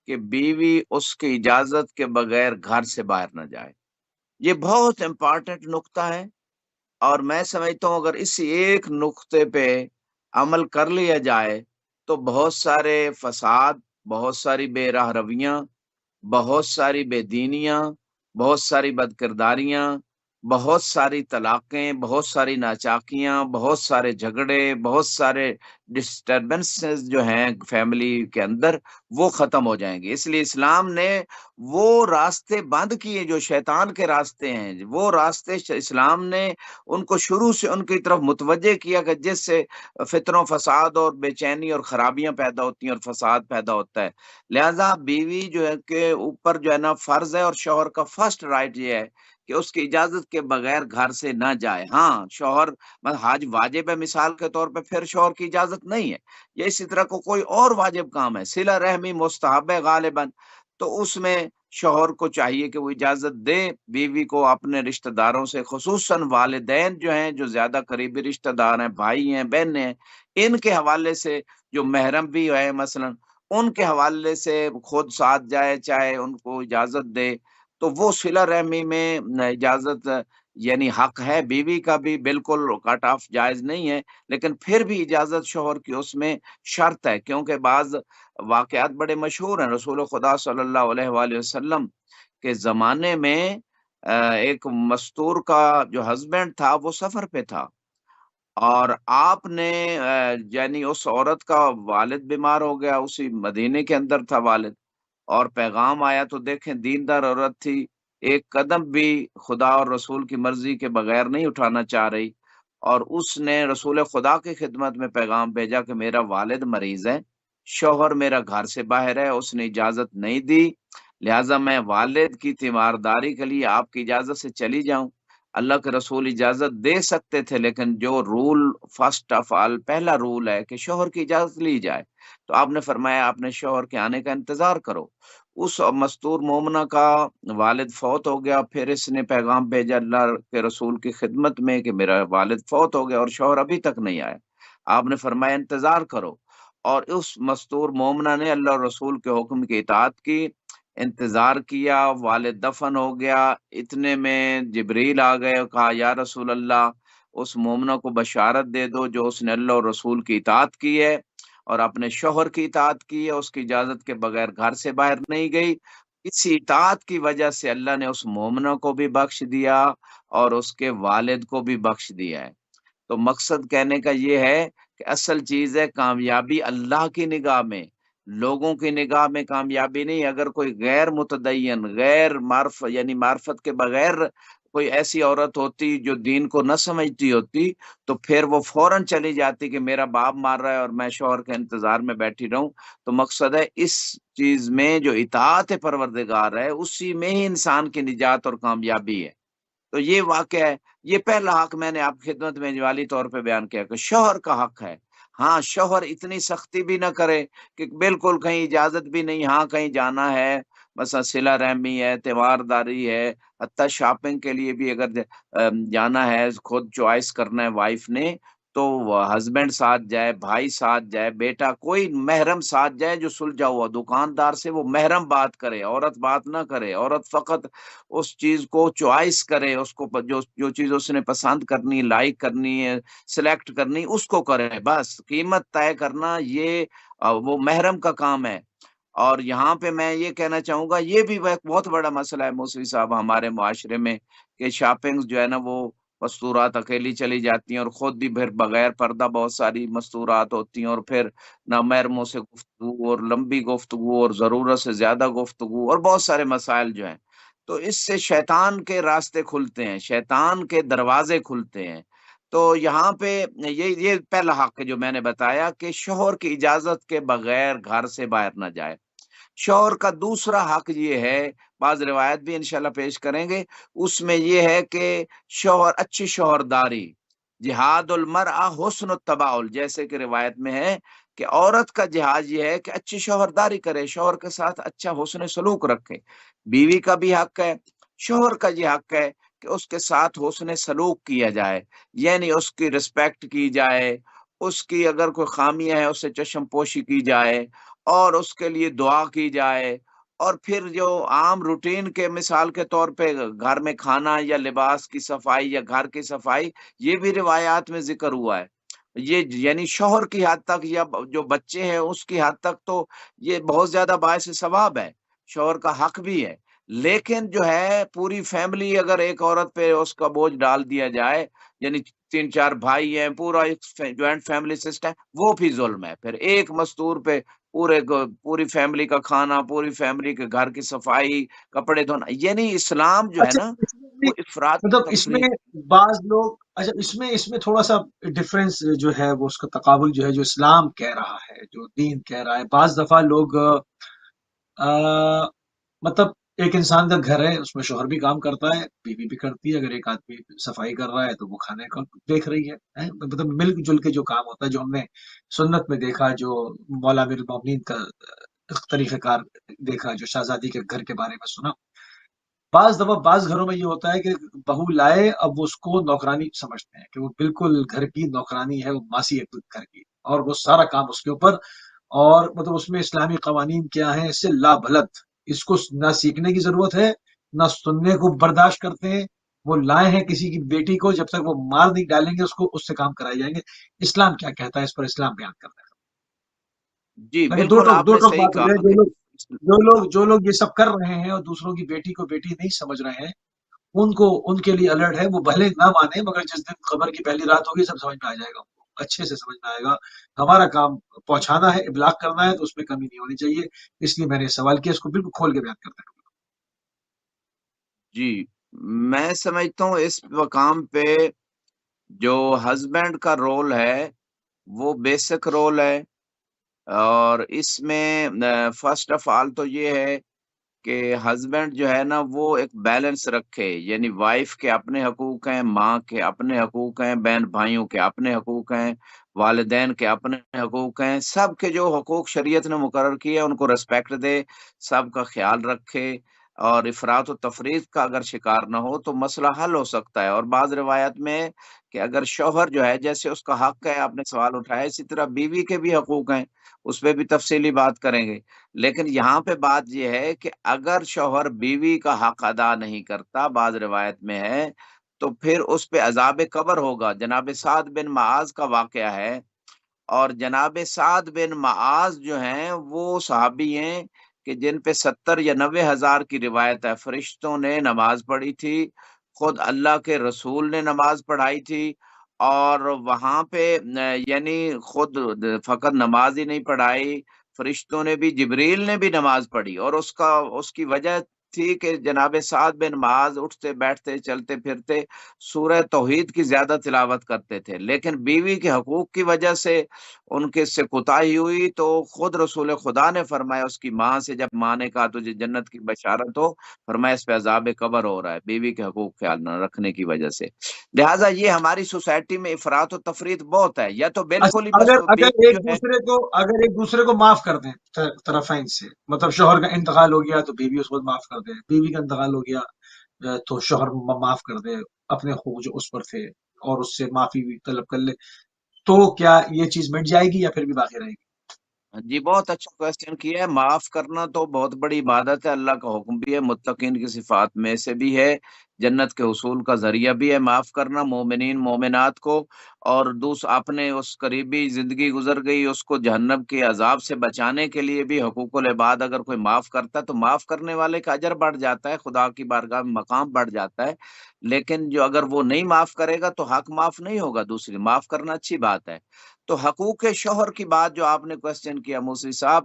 کہ بیوی اس کی اجازت کے بغیر گھر سے باہر نہ جائے. یہ بہت امپارٹنٹ نقطہ ہے، اور میں سمجھتا ہوں اگر اس ایک نقطے پہ عمل کر لیا جائے تو بہت سارے فساد، بہت ساری بے راہ رویاں، بہت ساری بے دینیاں، بہت ساری بدکرداریاں، بہت ساری طلاقیں، بہت ساری ناچاکیاں، بہت سارے جھگڑے، بہت سارے ڈسٹربنسز جو ہیں فیملی کے اندر، وہ ختم ہو جائیں گے. اس لیے اسلام نے وہ راستے بند کیے جو شیطان کے راستے ہیں، وہ راستے اسلام نے ان کو شروع سے ان کی طرف متوجہ کیا کہ جس سے فتن و فساد اور بے چینی اور خرابیاں پیدا ہوتی ہیں اور فساد پیدا ہوتا ہے. لہذا بیوی جو ہے کہ اوپر جو ہے نا فرض ہے، اور شوہر کا فرسٹ رائٹ یہ ہے کہ اس کی اجازت کے بغیر گھر سے نہ جائے. ہاں، شوہر حج واجب ہے مثال کے طور پہ، پھر شوہر کی اجازت نہیں ہے. یا اسی طرح کو کوئی اور واجب کام ہے، صلہ رحمی مستحب ہے غالباً، تو اس میں شوہر کو چاہیے کہ وہ اجازت دے بیوی کو اپنے رشتہ داروں سے، خصوصاً والدین جو ہیں، جو زیادہ قریبی رشتہ دار ہیں، بھائی ہیں، بہنیں ہیں، ان کے حوالے سے، جو محرم بھی ہے مثلاً، ان کے حوالے سے خود ساتھ جائے، چاہے ان کو اجازت دے. تو وہ صلہ رحمی میں اجازت یعنی حق ہے. بیوی کا بھی بالکل کٹ آف جائز نہیں ہے، لیکن پھر بھی اجازت شوہر کی اس میں شرط ہے، کیونکہ بعض واقعات بڑے مشہور ہیں. رسول خدا صلی اللہ علیہ وآلہ وسلم کے زمانے میں ایک مستور کا جو ہسبینڈ تھا وہ سفر پہ تھا، اور آپ نے یعنی اس عورت کا والد بیمار ہو گیا، اسی مدینے کے اندر تھا والد، اور پیغام آیا تو دیکھیں دیندار عورت تھی، ایک قدم بھی خدا اور رسول کی مرضی کے بغیر نہیں اٹھانا چاہ رہی، اور اس نے رسول خدا کی خدمت میں پیغام بھیجا کہ میرا والد مریض ہے، شوہر میرا گھر سے باہر ہے، اس نے اجازت نہیں دی، لہٰذا میں والد کی تیمارداری کے لیے آپ کی اجازت سے چلی جاؤں۔ اللہ کے رسول اجازت دے سکتے تھے، لیکن جو رول فرسٹ آف آل پہلا رول ہے کہ شوہر کی اجازت لی جائے، تو آپ نے فرمایا اپنے شوہر کے آنے کا انتظار کرو۔ اس مستور مومنہ کا والد فوت ہو گیا، پھر اس نے پیغام بھیجا اللہ کے رسول کی خدمت میں کہ میرا والد فوت ہو گیا اور شوہر ابھی تک نہیں آیا۔ آپ نے فرمایا انتظار کرو، اور اس مستور مومنہ نے اللہ اور رسول کے حکم کی اطاعت کی، انتظار کیا، والد دفن ہو گیا۔ اتنے میں جبریل آ گئے اور کہا یا رسول اللہ، اس مومنہ کو بشارت دے دو جو اس نے اللہ اور رسول کی اطاعت کی ہے اور اپنے شوہر کی اطاعت کی ہے، اس کی اجازت کے بغیر گھر سے باہر نہیں گئی، اسی اطاعت کی وجہ سے اللہ نے اس مومنہ کو بھی بخش دیا اور اس کے والد کو بھی بخش دیا ہے۔ تو مقصد کہنے کا یہ ہے کہ اصل چیز ہے کامیابی اللہ کی نگاہ میں، لوگوں کی نگاہ میں کامیابی نہیں۔ اگر کوئی غیر متدین، غیر معرف یعنی معرفت کے بغیر کوئی ایسی عورت ہوتی جو دین کو نہ سمجھتی ہوتی، تو پھر وہ فوراً چلی جاتی کہ میرا باپ مار رہا ہے اور میں شوہر کے انتظار میں بیٹھی رہوں۔ تو مقصد ہے اس چیز میں جو اطاعت پروردگار ہے اسی میں ہی انسان کی نجات اور کامیابی ہے۔ تو یہ واقعہ ہے، یہ پہلا حق میں نے آپ کی خدمت میں جوالی طور پہ بیان کیا کہ شوہر کا حق ہے۔ ہاں، شوہر اتنی سختی بھی نہ کرے کہ بالکل کہیں اجازت بھی نہیں، ہاں کہیں جانا ہے، مثلا صلہ رحمی ہے، تیمارداری ہے، حتیٰ شاپنگ کے لیے بھی اگر جانا ہے، خود چوائس کرنا ہے وائف نے، تو ہسبینڈ ساتھ جائے، بھائی ساتھ جائے، بیٹا، کوئی محرم ساتھ جائے جو سلجھا ہوا، دکاندار سے وہ محرم بات کرے، عورت بات نہ کرے، عورت فقط اس چیز کو چوائس کرے، اس کو جو چیز اس نے پسند کرنی، لائک کرنی ہے، سلیکٹ کرنی، اس کو کرے، بس قیمت طے کرنا یہ وہ محرم کا کام ہے۔ اور یہاں پہ میں یہ کہنا چاہوں گا، یہ بھی ایک بہت بڑا مسئلہ ہے موسوی صاحب ہمارے معاشرے میں، کہ شاپنگ جو ہے نا وہ مستورات اکیلی چلی جاتی ہیں اور خود بھی پھر بغیر پردہ بہت ساری مستورات ہوتی ہیں، اور پھر نامحرموں سے گفتگو اور لمبی گفتگو اور ضرورت سے زیادہ گفتگو اور بہت سارے مسائل جو ہیں، تو اس سے شیطان کے راستے کھلتے ہیں، شیطان کے دروازے کھلتے ہیں۔ تو یہاں پہ یہ پہلا حق ہے جو میں نے بتایا کہ شوہر کی اجازت کے بغیر گھر سے باہر نہ جائے۔ شوہر کا دوسرا حق یہ ہے، بعض روایت بھی انشاءاللہ پیش کریں گے، اس میں یہ ہے کہ شوہر اچھی شوہرداری، جہاد المرأہ حسن التباؤل، جیسے کہ روایت میں ہے کہ عورت کا جہاد یہ ہے کہ اچھی شوہرداری کرے، شوہر کے ساتھ اچھا حسن سلوک رکھے۔ بیوی کا بھی حق ہے، شوہر کا یہ حق ہے کہ اس کے ساتھ حسن سلوک کیا جائے، یعنی اس کی رسپیکٹ کی جائے، اس کی اگر کوئی خامیاں ہیں اس سے چشم پوشی کی جائے اور اس کے لیے دعا کی جائے، اور پھر جو عام روٹین کے مثال کے طور پہ گھر میں کھانا یا لباس کی صفائی یا گھر کی صفائی، یہ بھی روایات میں ذکر ہوا ہے۔ یہ یعنی شوہر کی حد تک یا جو بچے ہیں اس کی حد تک تو یہ بہت زیادہ باعث ثواب ہے، شوہر کا حق بھی ہے۔ لیکن جو ہے پوری فیملی اگر ایک عورت پہ اس کا بوجھ ڈال دیا جائے، یعنی 3 4 بھائی ہیں، پورا ایک جوائنٹ فیملی سسٹم، وہ بھی ظلم ہے۔ پھر ایک مستور پہ پوری فیملی کا کھانا، پوری فیملی کے گھر کی صفائی، کپڑے دھونا، یعنی اسلام جو ہے اچھا نا اس میں بھی وہ افراط مطلب اس میں تفریط۔ بعض لوگ اچھا اس میں تھوڑا سا ڈفرینس جو ہے وہ اس کا تقابل جو ہے جو اسلام کہہ رہا ہے جو دین کہہ رہا ہے بعض دفعہ لوگ مطلب ایک انسان کا گھر ہے اس میں شوہر بھی کام کرتا ہے بیوی بھی کرتی ہے اگر ایک آدمی صفائی کر رہا ہے تو وہ کھانے کا دیکھ رہی ہے مطلب مل جل کے جو کام ہوتا ہے جو ہم نے سنت میں دیکھا جو مولا امیر المومنین کا طریقہ کار دیکھا جو شہزادی کے گھر کے بارے میں سنا بعض دفعہ بعض گھروں میں یہ ہوتا ہے کہ بہو لائے اب وہ اس کو نوکرانی سمجھتے ہیں کہ وہ بالکل گھر کی نوکرانی ہے وہ ماسی ہے گھر کی اور وہ سارا کام اس کے اوپر اور مطلب اس میں اسلامی قوانین کیا ہیں اس سے لا بلد اس کو نہ سیکھنے کی ضرورت ہے نہ سننے کو برداشت کرتے ہیں وہ لائے ہیں کسی کی بیٹی کو جب تک وہ مار نہیں ڈالیں گے اس کو اس سے کام کرائے جائیں گے اسلام کیا کہتا ہے اس پر اسلام بیان کرتا ہے جی تاکہ بالکل آپ دو نے ٹوک صحیح بات ہو جائے کہا کہ جو لوگ یہ سب کر رہے ہیں اور دوسروں کی بیٹی کو بیٹی نہیں سمجھ رہے ہیں ان کے لیے الرٹ ہے. وہ بھلے نہ مانے مگر جس دن قبر کی پہلی رات ہوگی سب سمجھ میں آ جائے گا، ان کو اچھے سے سمجھ میں آئے گا. ہمارا کام پہنچانا ہے، ابلاغ کرنا ہے، تو اس میں کمی نہیں ہونی چاہیے. اس لیے میں نے سوال کیا، اس کو بالکل کھول کے بیان کرتے ہیں. جی، میں سمجھتا ہوں اس مقام پہ جو ہسبینڈ کا رول ہے وہ بیسک رول ہے، اور اس میں فرسٹ آف آل تو یہ ہے کہ ہسبینڈ جو ہے نا وہ ایک بیلنس رکھے، یعنی وائف کے اپنے حقوق ہیں، ماں کے اپنے حقوق ہیں، بہن بھائیوں کے اپنے حقوق ہیں، والدین کے اپنے حقوق ہیں، سب کے جو حقوق شریعت نے مقرر کیے ان کو ریسپیکٹ دے، سب کا خیال رکھے، اور افراط و تفریط کا اگر شکار نہ ہو تو مسئلہ حل ہو سکتا ہے. اور بعض روایت میں ہے کہ اگر شوہر جو ہے جیسے اس کا حق ہے، آپ نے سوال اٹھایا، اسی طرح بیوی کے بھی حقوق ہیں، اس پہ بھی تفصیلی بات کریں گے. لیکن یہاں پہ بات یہ ہے کہ اگر شوہر بیوی کا حق ادا نہیں کرتا، بعض روایت میں ہے، تو پھر اس پہ عذاب قبر ہوگا. جناب سعد بن معاذ کا واقعہ ہے، اور جناب سعد بن معاذ جو ہیں وہ صحابی ہیں کہ جن پہ 70 یا 90 ہزار کی روایت ہے. فرشتوں نے نماز پڑھی تھی، خود اللہ کے رسول نے نماز پڑھائی تھی، اور وہاں پہ یعنی خود فقط نماز ہی نہیں پڑھائی، فرشتوں نے بھی، جبریل نے بھی نماز پڑھی. اور اس کی وجہ تھی کہ جناب سعد بن معاذ اٹھتے بیٹھتے چلتے پھرتے سورہ توحید کی زیادہ تلاوت کرتے تھے، لیکن بیوی کے حقوق کی وجہ سے ان کے سے کوتاہی ہوئی. تو خود رسول خدا نے فرمایا اس کی ماں سے، جب ماں نے کہا تجھے جنت کی بشارت ہو، فرمایا اس پہ عذاب قبر ہو رہا ہے بیوی کے حقوق خیال نہ رکھنے کی وجہ سے. لہٰذا یہ ہماری سوسائٹی میں افراط و تفریط بہت ہے، یا تو بالکل ہی اچھا، بس بیوی جو ہے. اگر ایک دوسرے کو معاف کر دیں طرفین سے، مطلب شوہر کا انتقال ہو گیا تو بیوی اس کو معاف کر دے، بیوی کا انتقال ہو گیا تو شوہر معاف کر دے اپنے حقوق جو اس پر تھے، اور اس سے معافی بھی طلب کر لے، تو کیا یہ چیز مٹ جائے گی یا پھر بھی باقی رہے گی؟ جی، بہت اچھا کوشچن کیا ہے. معاف کرنا تو بہت بڑی عبادت ہے، اللہ کا حکم بھی ہے، متقین کی صفات میں سے بھی ہے، جنت کے حصول کا ذریعہ بھی ہے معاف کرنا مومنین مومنات کو. اور اپنے اس قریبی زندگی گزر گئی اس کو جہنم کے عذاب سے بچانے کے لیے بھی حقوق العباد اگر کوئی معاف کرتا ہے تو معاف کرنے والے کا اجر بڑھ جاتا ہے، خدا کی بارگاہ میں مقام بڑھ جاتا ہے. لیکن جو اگر وہ نہیں معاف کرے گا تو حق معاف نہیں ہوگا. دوسری، معاف کرنا اچھی بات ہے. تو حقوق شوہر کی بات جو آپ نے کوشچن کیا موسی صاحب،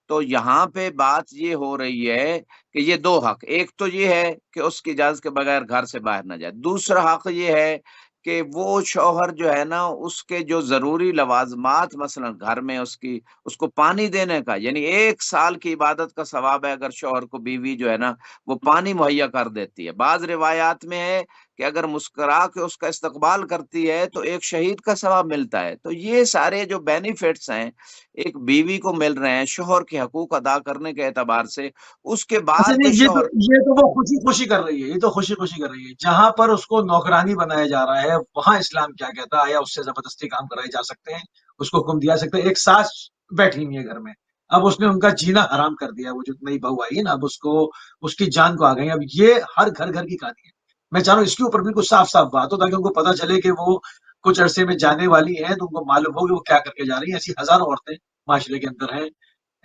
تو یہاں پہ بات یہ ہو رہی ہے کہ یہ دو حق، ایک تو یہ ہے کہ اس کی اجازت کے بغیر گھر سے باہر نہ جائے، دوسرا حق یہ ہے کہ وہ شوہر جو ہے نا اس کے جو ضروری لوازمات، مثلا گھر میں اس کو پانی دینے کا، یعنی 1 سال کی عبادت کا ثواب ہے اگر شوہر کو بیوی جو ہے نا وہ پانی مہیا کر دیتی ہے. بعض روایات میں ہے کہ اگر مسکرا کے اس کا استقبال کرتی ہے تو ایک شہید کا ثواب ملتا ہے. تو یہ سارے جو بینیفٹس ہیں ایک بیوی کو مل رہے ہیں شوہر کے حقوق ادا کرنے کے اعتبار سے. اس کے اچھا بعد نہیں، شوہر یہ تو وہ خوشی خوشی کر رہی ہے، یہ تو خوشی خوشی کر رہی ہے. جہاں پر اس کو نوکرانی بنایا جا رہا ہے وہاں اسلام کیا کہتا ہے؟ آیا اس سے زبردستی کام کرائے جا سکتے ہیں؟ اس کو حکم دیا سکتے ہیں؟ ایک ساس بیٹھی ہوئی ہے گھر میں، اب اس نے ان کا جینا حرام کر دیا. وہ جو نئی بہو آئی ہے نا، اب اس کی جان کو آ گئی. اب یہ ہر گھر گھر کی کہانی ہے. میں چاہ رہا ہوں اس کے اوپر بالکل صاف صاف بات ہو تاکہ ان کو پتا چلے کہ وہ کچھ عرصے میں جانے والی ہیں، تو ان کو معلوم ہو کہ وہ کیا کر کے جا رہی ہیں. ایسی ہزاروں عورتیں معاشرے کے اندر ہیں،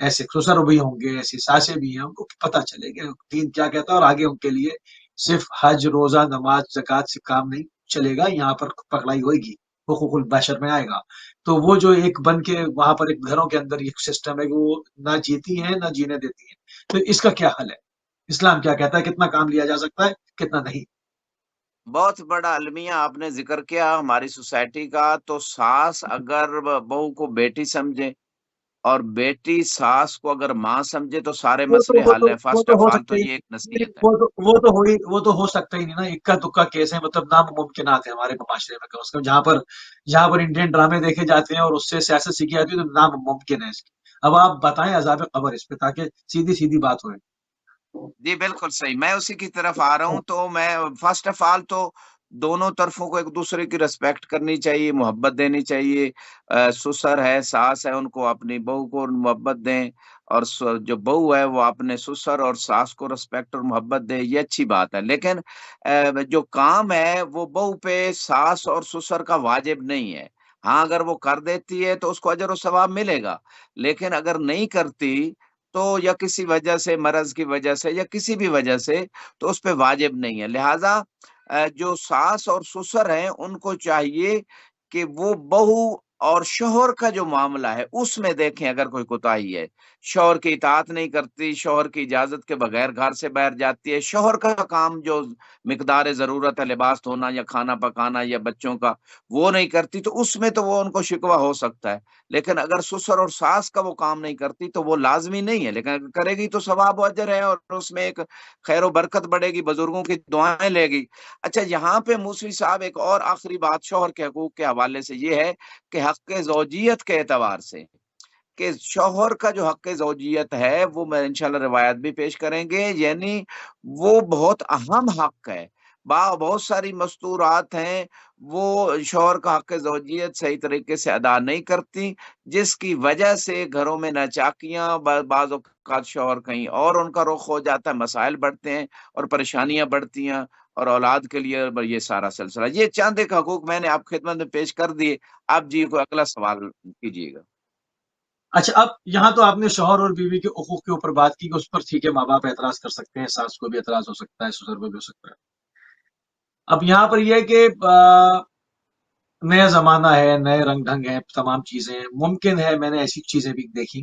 ایسے سسر بھی ہوں گے، ایسی ساسیں بھی ہیں، ان کو پتہ چلے کہ دین کیا کہتا ہے. اور آگے ان کے لیے صرف حج، روزہ، نماز، زکوٰۃ سے کام نہیں چلے گا، یہاں پر پکڑائی ہوئے گی، حقوق البشر میں آئے گا. تو وہ جو ایک بن کے وہاں پر ایک گھروں کے اندر ایک سسٹم ہے کہ وہ نہ جیتی ہیں نہ جینے دیتی ہیں. تو اس کا کیا حل ہے؟ اسلام کیا کہتا ہے؟ کتنا کام لیا جا سکتا ہے، کتنا نہیں؟ بہت بڑا المیہ آپ نے ذکر کیا ہماری سوسائٹی کا. تو ساس اگر بہو کو بیٹی سمجھے اور بیٹی ساس کو اگر ماں سمجھے تو سارے وہ تو مسئلے وہ حل تو ہے. وہ فرسٹ تو آف ہو آل سکتا تو ہی یہ ایک نہیں، نصیحت ہے. وہ تو ہو سکتا ہی نہیں نا. اکا دکا کیس ہیں، مطلب ناممکنات ہیں ہمارے معاشرے میں. کم از کم جہاں پر انڈین ڈرامے دیکھے جاتے ہیں اور اس سے سیاست سیکھی جاتی ہے تو ناممکن ہے اس کی. اب آپ بتائیں عذاب قبر اس پہ تاکہ سیدھی سیدھی بات ہوئے. جی بالکل صحیح، میں اسی کی طرف آ رہا ہوں. تو میں فرسٹ آف آل تو دونوں طرفوں کو ایک دوسرے کی ریسپیکٹ کرنی چاہیے، محبت دینی چاہیے. سسر ہے، ساس ہے، ان کو اپنی بہو کو محبت دیں، اور جو بہو ہے وہ اپنے سسر اور ساس کو ریسپیکٹ اور محبت دے. یہ اچھی بات ہے. لیکن جو کام ہے وہ بہو پہ ساس اور سسر کا واجب نہیں ہے. ہاں اگر وہ کر دیتی ہے تو اس کو اجر و ثواب ملے گا، لیکن اگر نہیں کرتی تو یا کسی وجہ سے، مرض کی وجہ سے یا کسی بھی وجہ سے، تو اس پہ واجب نہیں ہے۔ لہذا جو ساس اور سسر ہیں ان کو چاہیے کہ وہ بہو اور شوہر کا جو معاملہ ہے اس میں دیکھیں اگر کوئی کوتاہی ہے، شوہر کی اطاعت نہیں کرتی، شوہر کی اجازت کے بغیر گھر سے باہر جاتی ہے، شوہر کا کام جو مقدار ضرورت ہے، لباس دھونا یا کھانا پکانا یا بچوں کا، وہ نہیں کرتی، تو اس میں تو وہ ان کو شکوہ ہو سکتا ہے۔ لیکن اگر سسر اور ساس کا وہ کام نہیں کرتی تو وہ لازمی نہیں ہے، لیکن اگر کرے گی تو ثواب و اجر ہے اور اس میں ایک خیر و برکت بڑھے گی، بزرگوں کی دعائیں لے گی۔ اچھا، یہاں پہ موسوی صاحب ایک اور آخری بات شوہر کے حقوق کے حوالے سے یہ ہے کہ حق زوجیت کے اعتبار سے، کہ شوہر کا جو حق زوجیت ہے وہ میں انشاءاللہ روایت بھی پیش کریں گے، یعنی وہ بہت اہم حق ہے۔ بہت ساری مستورات ہیں وہ شوہر کا حق زوجیت صحیح طریقے سے ادا نہیں کرتی، جس کی وجہ سے گھروں میں ناچاکیاں، بعض اوقات شوہر کہیں اور ان کا رخ ہو جاتا ہے، مسائل بڑھتے ہیں اور پریشانیاں بڑھتی ہیں، اور اولاد کے لیے یہ سارا سلسلہ۔ یہ چند ایک حقوق میں نے آپ خدمت میں پیش کر دیے۔ آپ جی کو اگلا سوال کیجیے گا۔ اچھا، اب یہاں تو آپ نے شوہر اور بیوی کے حقوق کے اوپر بات کی کہ اس پر ٹھیک ہے، ماں باپ اعتراض کر سکتے ہیں، ساس کو بھی اعتراض ہو سکتا ہے، سسر کو بھی ہو سکتا ہے۔ اب یہاں پر یہ ہے کہ نیا زمانہ ہے، نئے رنگ ڈھنگ ہے، تمام چیزیں ممکن ہے۔ میں نے ایسی چیزیں بھی دیکھی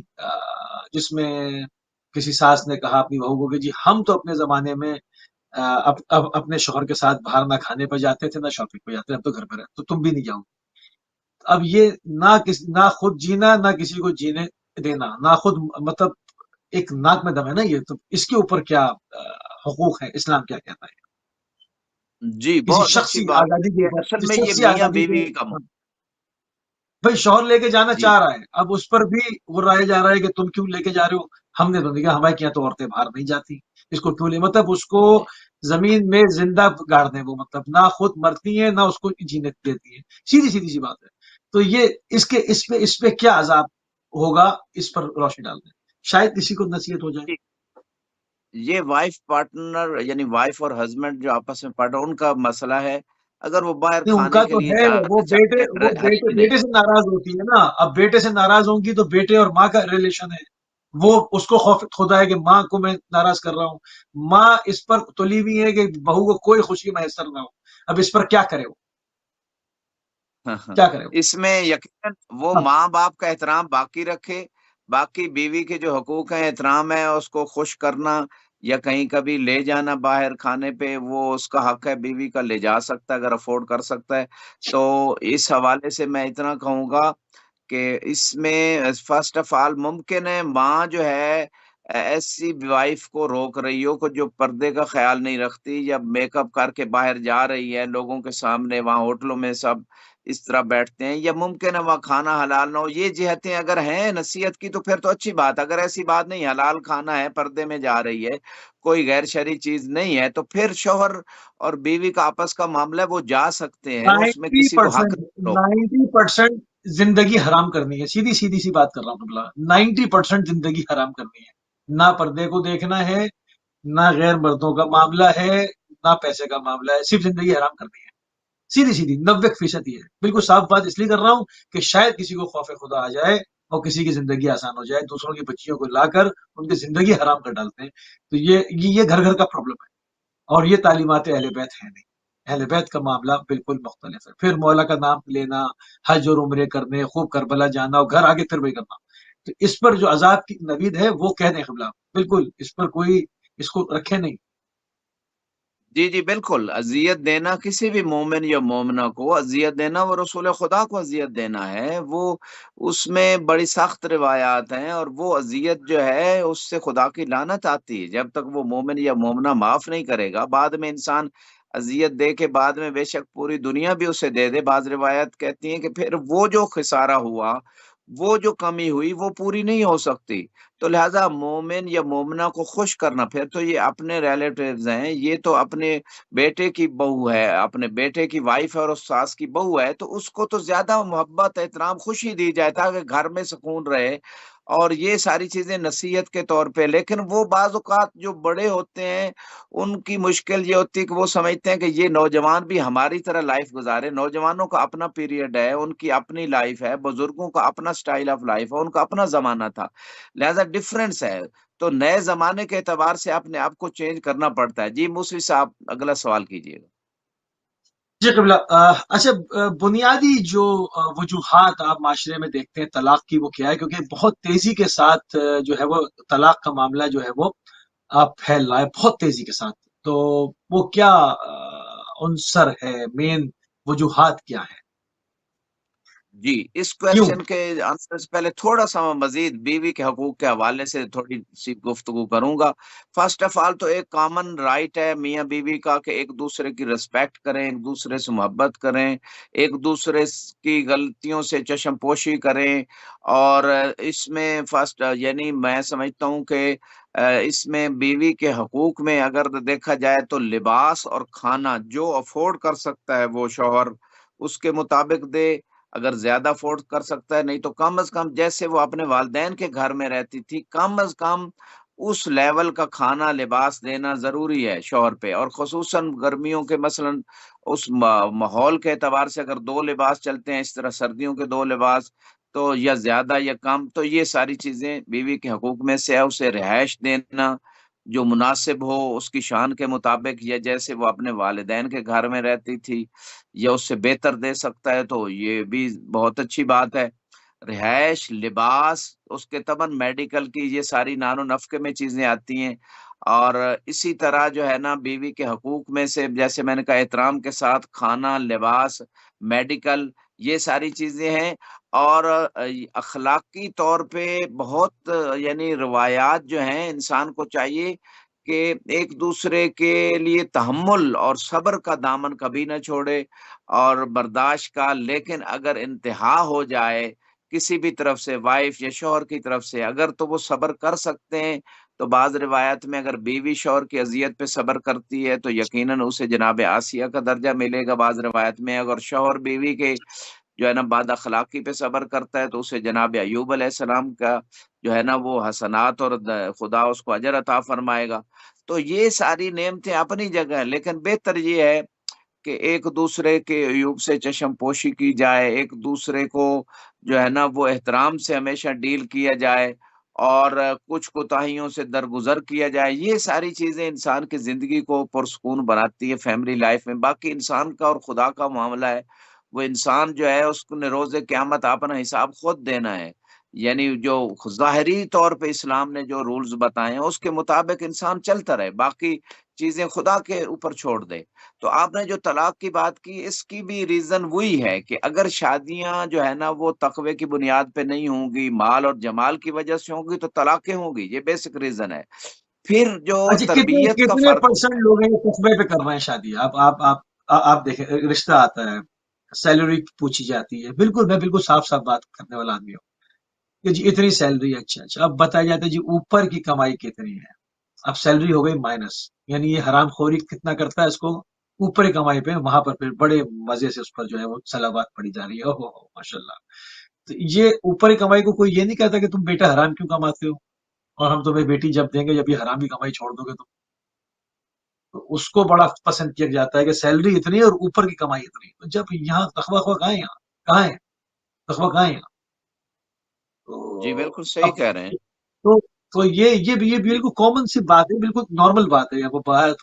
جس میں کسی ساس نے کہا اپنی بہو کو کہ جی ہم تو اپنے زمانے میں اپنے شوہر کے ساتھ باہر نہ کھانے پہ جاتے تھے، نہ شاپنگ پہ جاتے تھے، اب تو گھر پہ رہتے تو تم بھی نہیں جاؤ۔ اب یہ نہ خود جینا، نہ کسی کو جینے دینا، نہ خود مطلب ایک ناک میں دم ہے نا یہ تو۔ اس کے اوپر کیا حقوق ہے، اسلام کیا کہتا ہے جی کسی بہت اچھی شخصی بات آزادی کے ہے، اوپر، اصل کسی میں یہ شخصی میاں آزادی کے؟ بیوی کا بھائی شوہر لے کے جانا جی چاہ رہا ہے، اب اس پر بھی غرایا جا رہا ہے کہ تم کیوں لے کے جا رہے ہو؟ ہم نے تو نہیں کہا، ہمارے کیا تو عورتیں باہر نہیں جاتی، اس کو کیوں لے؟ مطلب اس کو جی زمین میں زندہ گاڑ دیں وہ، مطلب نہ خود مرتی ہیں نہ اس کو جینے دیتی ہیں۔ سیدھی سیدھی سی بات ہے۔ تو یہ اس پہ کیا عذاب ہوگا، اس پر روشنی ڈال دیں، شاید کسی کو نصیحت ہو جائے۔ جی۔ یہ وائف پارٹنر یعنی وائف اور ہسبینڈ جو آپس میں پارٹنر، ان کا مسئلہ ہے۔ اگر وہ باہر نہیں، ان کھانے کا کے تو لیے ہے، وہ جانا بیٹے چاہتے وہ ہیں، بیٹے نہیں بیٹے سے ناراض ہوتی ہے نا، اب بیٹے سے ناراض ہوں گی تو بیٹے اور ماں کا ریلیشن ہے، وہ اس کو خوف خدا ہے کہ ماں کو میں ناراض کر رہا ہوں۔ ماں اس پر تلی ہوئی ہے کہ بہو کو کوئی خوشی میسر نہ ہو۔ اب اس پر کیا کرے وہ، ہاں ہاں، کیا کرے وہ؟ اس میں یقیناً وہ ہاں، ماں باپ کا احترام باقی رکھے، باقی بیوی کے جو حقوق ہیں، احترام ہے، اس کو خوش کرنا یا کہیں کبھی لے جانا باہر کھانے پہ، وہ اس کا حق ہے، بیوی کا لے جا سکتا ہے اگر افورڈ کر سکتا ہے۔ تو اس حوالے سے میں اتنا کہوں گا کہ اس میں فرسٹ آف آل ممکن ہے ماں جو ہے ایسی وائف کو روک رہی ہو کہ جو پردے کا خیال نہیں رکھتی، یا میک اپ کر کے باہر جا رہی ہے لوگوں کے سامنے، وہاں ہوٹلوں میں سب اس طرح بیٹھتے ہیں، یا ممکن ہے وہاں کھانا حلال نہ ہو، یہ جہتیں اگر ہیں نصیحت کی تو پھر تو اچھی بات۔ اگر ایسی بات نہیں، حلال کھانا ہے، پردے میں جا رہی ہے، کوئی غیر شرعی چیز نہیں ہے، تو پھر شوہر اور بیوی کا آپس کا معاملہ ہے، وہ جا سکتے ہیں، اس میں کسی کو حق 90% نہیں روک۔ 90% زندگی حرام کرنی ہے، سیدھی سیدھی سی بات کر رہا ہوں، 90% زندگی حرام کرنی ہے، نہ پردے کو دیکھنا ہے، نہ غیر مردوں کا معاملہ ہے، نہ پیسے کا معاملہ ہے، صرف زندگی حرام کرنی ہے، سیدھی سیدھی 90% یہ ہے۔ بالکل صاف بات اس لیے کر رہا ہوں کہ شاید کسی کو خوف خدا آ جائے اور کسی کی زندگی آسان ہو جائے، دوسروں کی بچیوں کو لا کر ان کی زندگی حرام کر ڈالتے ہیں۔ تو یہ گھر گھر کا پرابلم ہے، اور یہ تعلیمات اہل بیت ہے نہیں۔ اہل بیت کا معاملہ بالکل مختلف ہے۔ پھر مولا کا نام لینا، حج اور عمرے کرنے، خوب کربلا جانا اور گھر آگے پھر وہی کرنا، تو اس پر جو عذاب کی نوید ہے وہ کہہ دیں قبلہ، بالکل اس پر کوئی اس کو رکھے نہیں۔ جی جی بالکل، اذیت دینا کسی بھی مومن یا مومنہ کو اذیت دینا، وہ رسول خدا کو اذیت دینا ہے، وہ اس میں بڑی سخت روایات ہیں، اور وہ اذیت جو ہے اس سے خدا کی لعنت آتی ہے جب تک وہ مومن یا مومنہ معاف نہیں کرے گا۔ بعد میں انسان اذیت دے کے بعد میں بے شک پوری دنیا بھی اسے دے دے، بعض روایت کہتی ہیں کہ پھر وہ جو خسارہ ہوا، وہ جو کمی ہوئی، وہ پوری نہیں ہو سکتی۔ تو لہٰذا مومن یا مومنہ کو خوش کرنا، پھر تو یہ اپنے ریلیٹیوز ہیں، یہ تو اپنے بیٹے کی بہو ہے، اپنے بیٹے کی وائف ہے اور اس ساس کی بہو ہے، تو اس کو تو زیادہ محبت احترام خوشی دی جائے تاکہ گھر میں سکون رہے، اور یہ ساری چیزیں نصیحت کے طور پہ. لیکن وہ بعض اوقات جو بڑے ہوتے ہیں ان کی مشکل یہ ہوتی ہے کہ وہ سمجھتے ہیں کہ یہ نوجوان بھی ہماری طرح لائف گزارے. نوجوانوں کا اپنا پیریڈ ہے، ان کی اپنی لائف ہے، بزرگوں کا اپنا سٹائل آف لائف ہے، ان کا اپنا زمانہ تھا، لہذا ڈفرینس ہے. تو نئے زمانے کے اعتبار سے اپنے آپ کو چینج کرنا پڑتا ہے. جی موسوی صاحب اگلا سوال کیجیے گا. جی قبلہ، اچھا، بنیادی جو وجوہات آپ معاشرے میں دیکھتے ہیں طلاق کی، وہ کیا ہے؟ کیونکہ بہت تیزی کے ساتھ جو ہے وہ طلاق کا معاملہ جو ہے وہ پھیل رہا ہے بہت تیزی کے ساتھ. تو وہ کیا عنصر ہے، مین وجوہات کیا ہے؟ جی اس کیوں؟ کوشچن کے آنسر سے پہلے تھوڑا سا میں مزید بیوی کے حقوق کے حوالے سے تھوڑی سی گفتگو کروں گا. فرسٹ آف آل تو ایک کامن رائٹ ہے میاں بیوی کا کہ ایک دوسرے کی ریسپیکٹ کریں، ایک دوسرے سے محبت کریں، ایک دوسرے کی غلطیوں سے چشم پوشی کریں. اور اس میں فرسٹ یعنی میں سمجھتا ہوں کہ اس میں بیوی کے حقوق میں اگر دیکھا جائے تو لباس اور کھانا جو افورڈ کر سکتا ہے وہ شوہر اس کے مطابق دے. اگر زیادہ افورڈ کر سکتا ہے نہیں تو کم از کم جیسے وہ اپنے والدین کے گھر میں رہتی تھی کم از کم اس لیول کا کھانا لباس دینا ضروری ہے شوہر پہ. اور خصوصاً گرمیوں کے مثلا اس ماحول کے اعتبار سے اگر دو لباس چلتے ہیں اس طرح سردیوں کے دو لباس تو یا زیادہ یا کم، تو یہ ساری چیزیں بیوی کے حقوق میں سے ہے. اسے رہائش دینا جو مناسب ہو اس کی شان کے مطابق، یا جیسے وہ اپنے والدین کے گھر میں رہتی تھی یا اس سے بہتر دے سکتا ہے تو یہ بھی بہت اچھی بات ہے. رہائش، لباس، اس کے تباً میڈیکل کی یہ ساری نان و نفقے میں چیزیں آتی ہیں. اور اسی طرح جو ہے نا بیوی کے حقوق میں سے جیسے میں نے کہا احترام کے ساتھ کھانا، لباس، میڈیکل، یہ ساری چیزیں ہیں. اور اخلاقی طور پہ بہت یعنی روایات جو ہیں انسان کو چاہیے کہ ایک دوسرے کے لیے تحمل اور صبر کا دامن کبھی نہ چھوڑے اور برداشت کا. لیکن اگر انتہا ہو جائے کسی بھی طرف سے، وائف یا شوہر کی طرف سے، اگر تو وہ صبر کر سکتے ہیں. تو بعض روایت میں اگر بیوی شوہر کی اذیت پہ صبر کرتی ہے تو یقیناً اسے جناب آسیہ کا درجہ ملے گا. بعض روایت میں اگر شوہر بیوی کے جو ہے نا بد اخلاقی پہ صبر کرتا ہے تو اسے جناب ایوب علیہ السلام کا جو ہے نا وہ حسنات اور خدا اس کو اجر عطا فرمائے گا. تو یہ ساری نعمتیں اپنی جگہ ہیں، لیکن بہتر یہ ہے کہ ایک دوسرے کے عیوب سے چشم پوشی کی جائے، ایک دوسرے کو جو ہے نا وہ احترام سے ہمیشہ ڈیل کیا جائے اور کچھ کوتاہیوں سے درگزر کیا جائے. یہ ساری چیزیں انسان کی زندگی کو پرسکون بناتی ہے فیملی لائف میں. باقی انسان کا اور خدا کا معاملہ ہے، وہ انسان جو ہے اس کو روز قیامت اپنا حساب خود دینا ہے. یعنی جو ظاہری طور پہ اسلام نے جو رولز بتائے ہیں اس کے مطابق انسان چلتا رہے، باقی چیزیں خدا کے اوپر چھوڑ دے. تو آپ نے جو طلاق کی بات کی اس کی بھی ریزن وہی ہے کہ اگر شادیاں جو ہے نا وہ تقوی کی بنیاد پہ نہیں ہوں گی، مال اور جمال کی وجہ سے ہوں گی تو طلاقیں ہوں گی. یہ بیسک ریزن ہے. پھر جو اچھا، کتنے تربیت کا کتنے فرق پرسنٹ لوگ ہیں قصبے پہ کر رہے ہیں شادی؟ آپ دیکھیں، رشتہ آتا ہے، سیلری پوچھی جاتی ہے، بالکل میں بالکل صاف صاف بات کرنے والا آدمی ہوں کہ جی اتنی سیلری ہے. اچھا اچھا، اب بتایا جاتا ہے جی اوپر کی کمائی کتنی ہے. اب سیلری ہو گئی مائنس، یعنی یہ حرام خوری کتنا کرتا ہے اس کو اوپر کی کمائی پہ، وہاں پر پھر بڑے مزے سے اس پر جو ہے وہ سلاوات پڑی جا رہی ہے. اوہ ماشاء اللہ. تو یہ اوپر کی کمائی کو کوئی یہ نہیں کہتا کہ تم بیٹا حرام کیوں کماتے ہو، اور ہم تمہیں بیٹی جب دیں گے جب یہ حرام کی کمائی چھوڑ دو گے تو اس کو بڑا پسند کیا جاتا ہے کہ سیلری اتنی ہے اور اوپر کی کمائی اتنی. تو جب یہاں تخوہ خواہ کہاں ہے؟ یہاں کہاں ہے تخوہ؟ کہاں ہے یہاں؟ جی تو بالکل صحیح اب کہہ رہے ہیں. تو تو یہ جی بالکل کامن سی بات ہے، بالکل نارمل بات ہے. وہ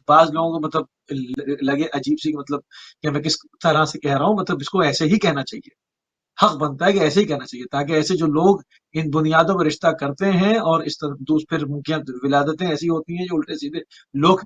بعض لوگوں کو مطلب لگے عجیب سی، مطلب کہ میں کس طرح سے کہہ رہا ہوں، مطلب اس کو ایسے ہی کہنا چاہیے. حق بنتا ہے کہ ایسے ہی کہنا چاہیے تاکہ ایسے جو لوگ ان بنیادوں پر رشتہ کرتے ہیں اور اس طرح پھر ان کی ولادتیں ایسی ہوتی ہیں جو الٹے سیدھے لوگ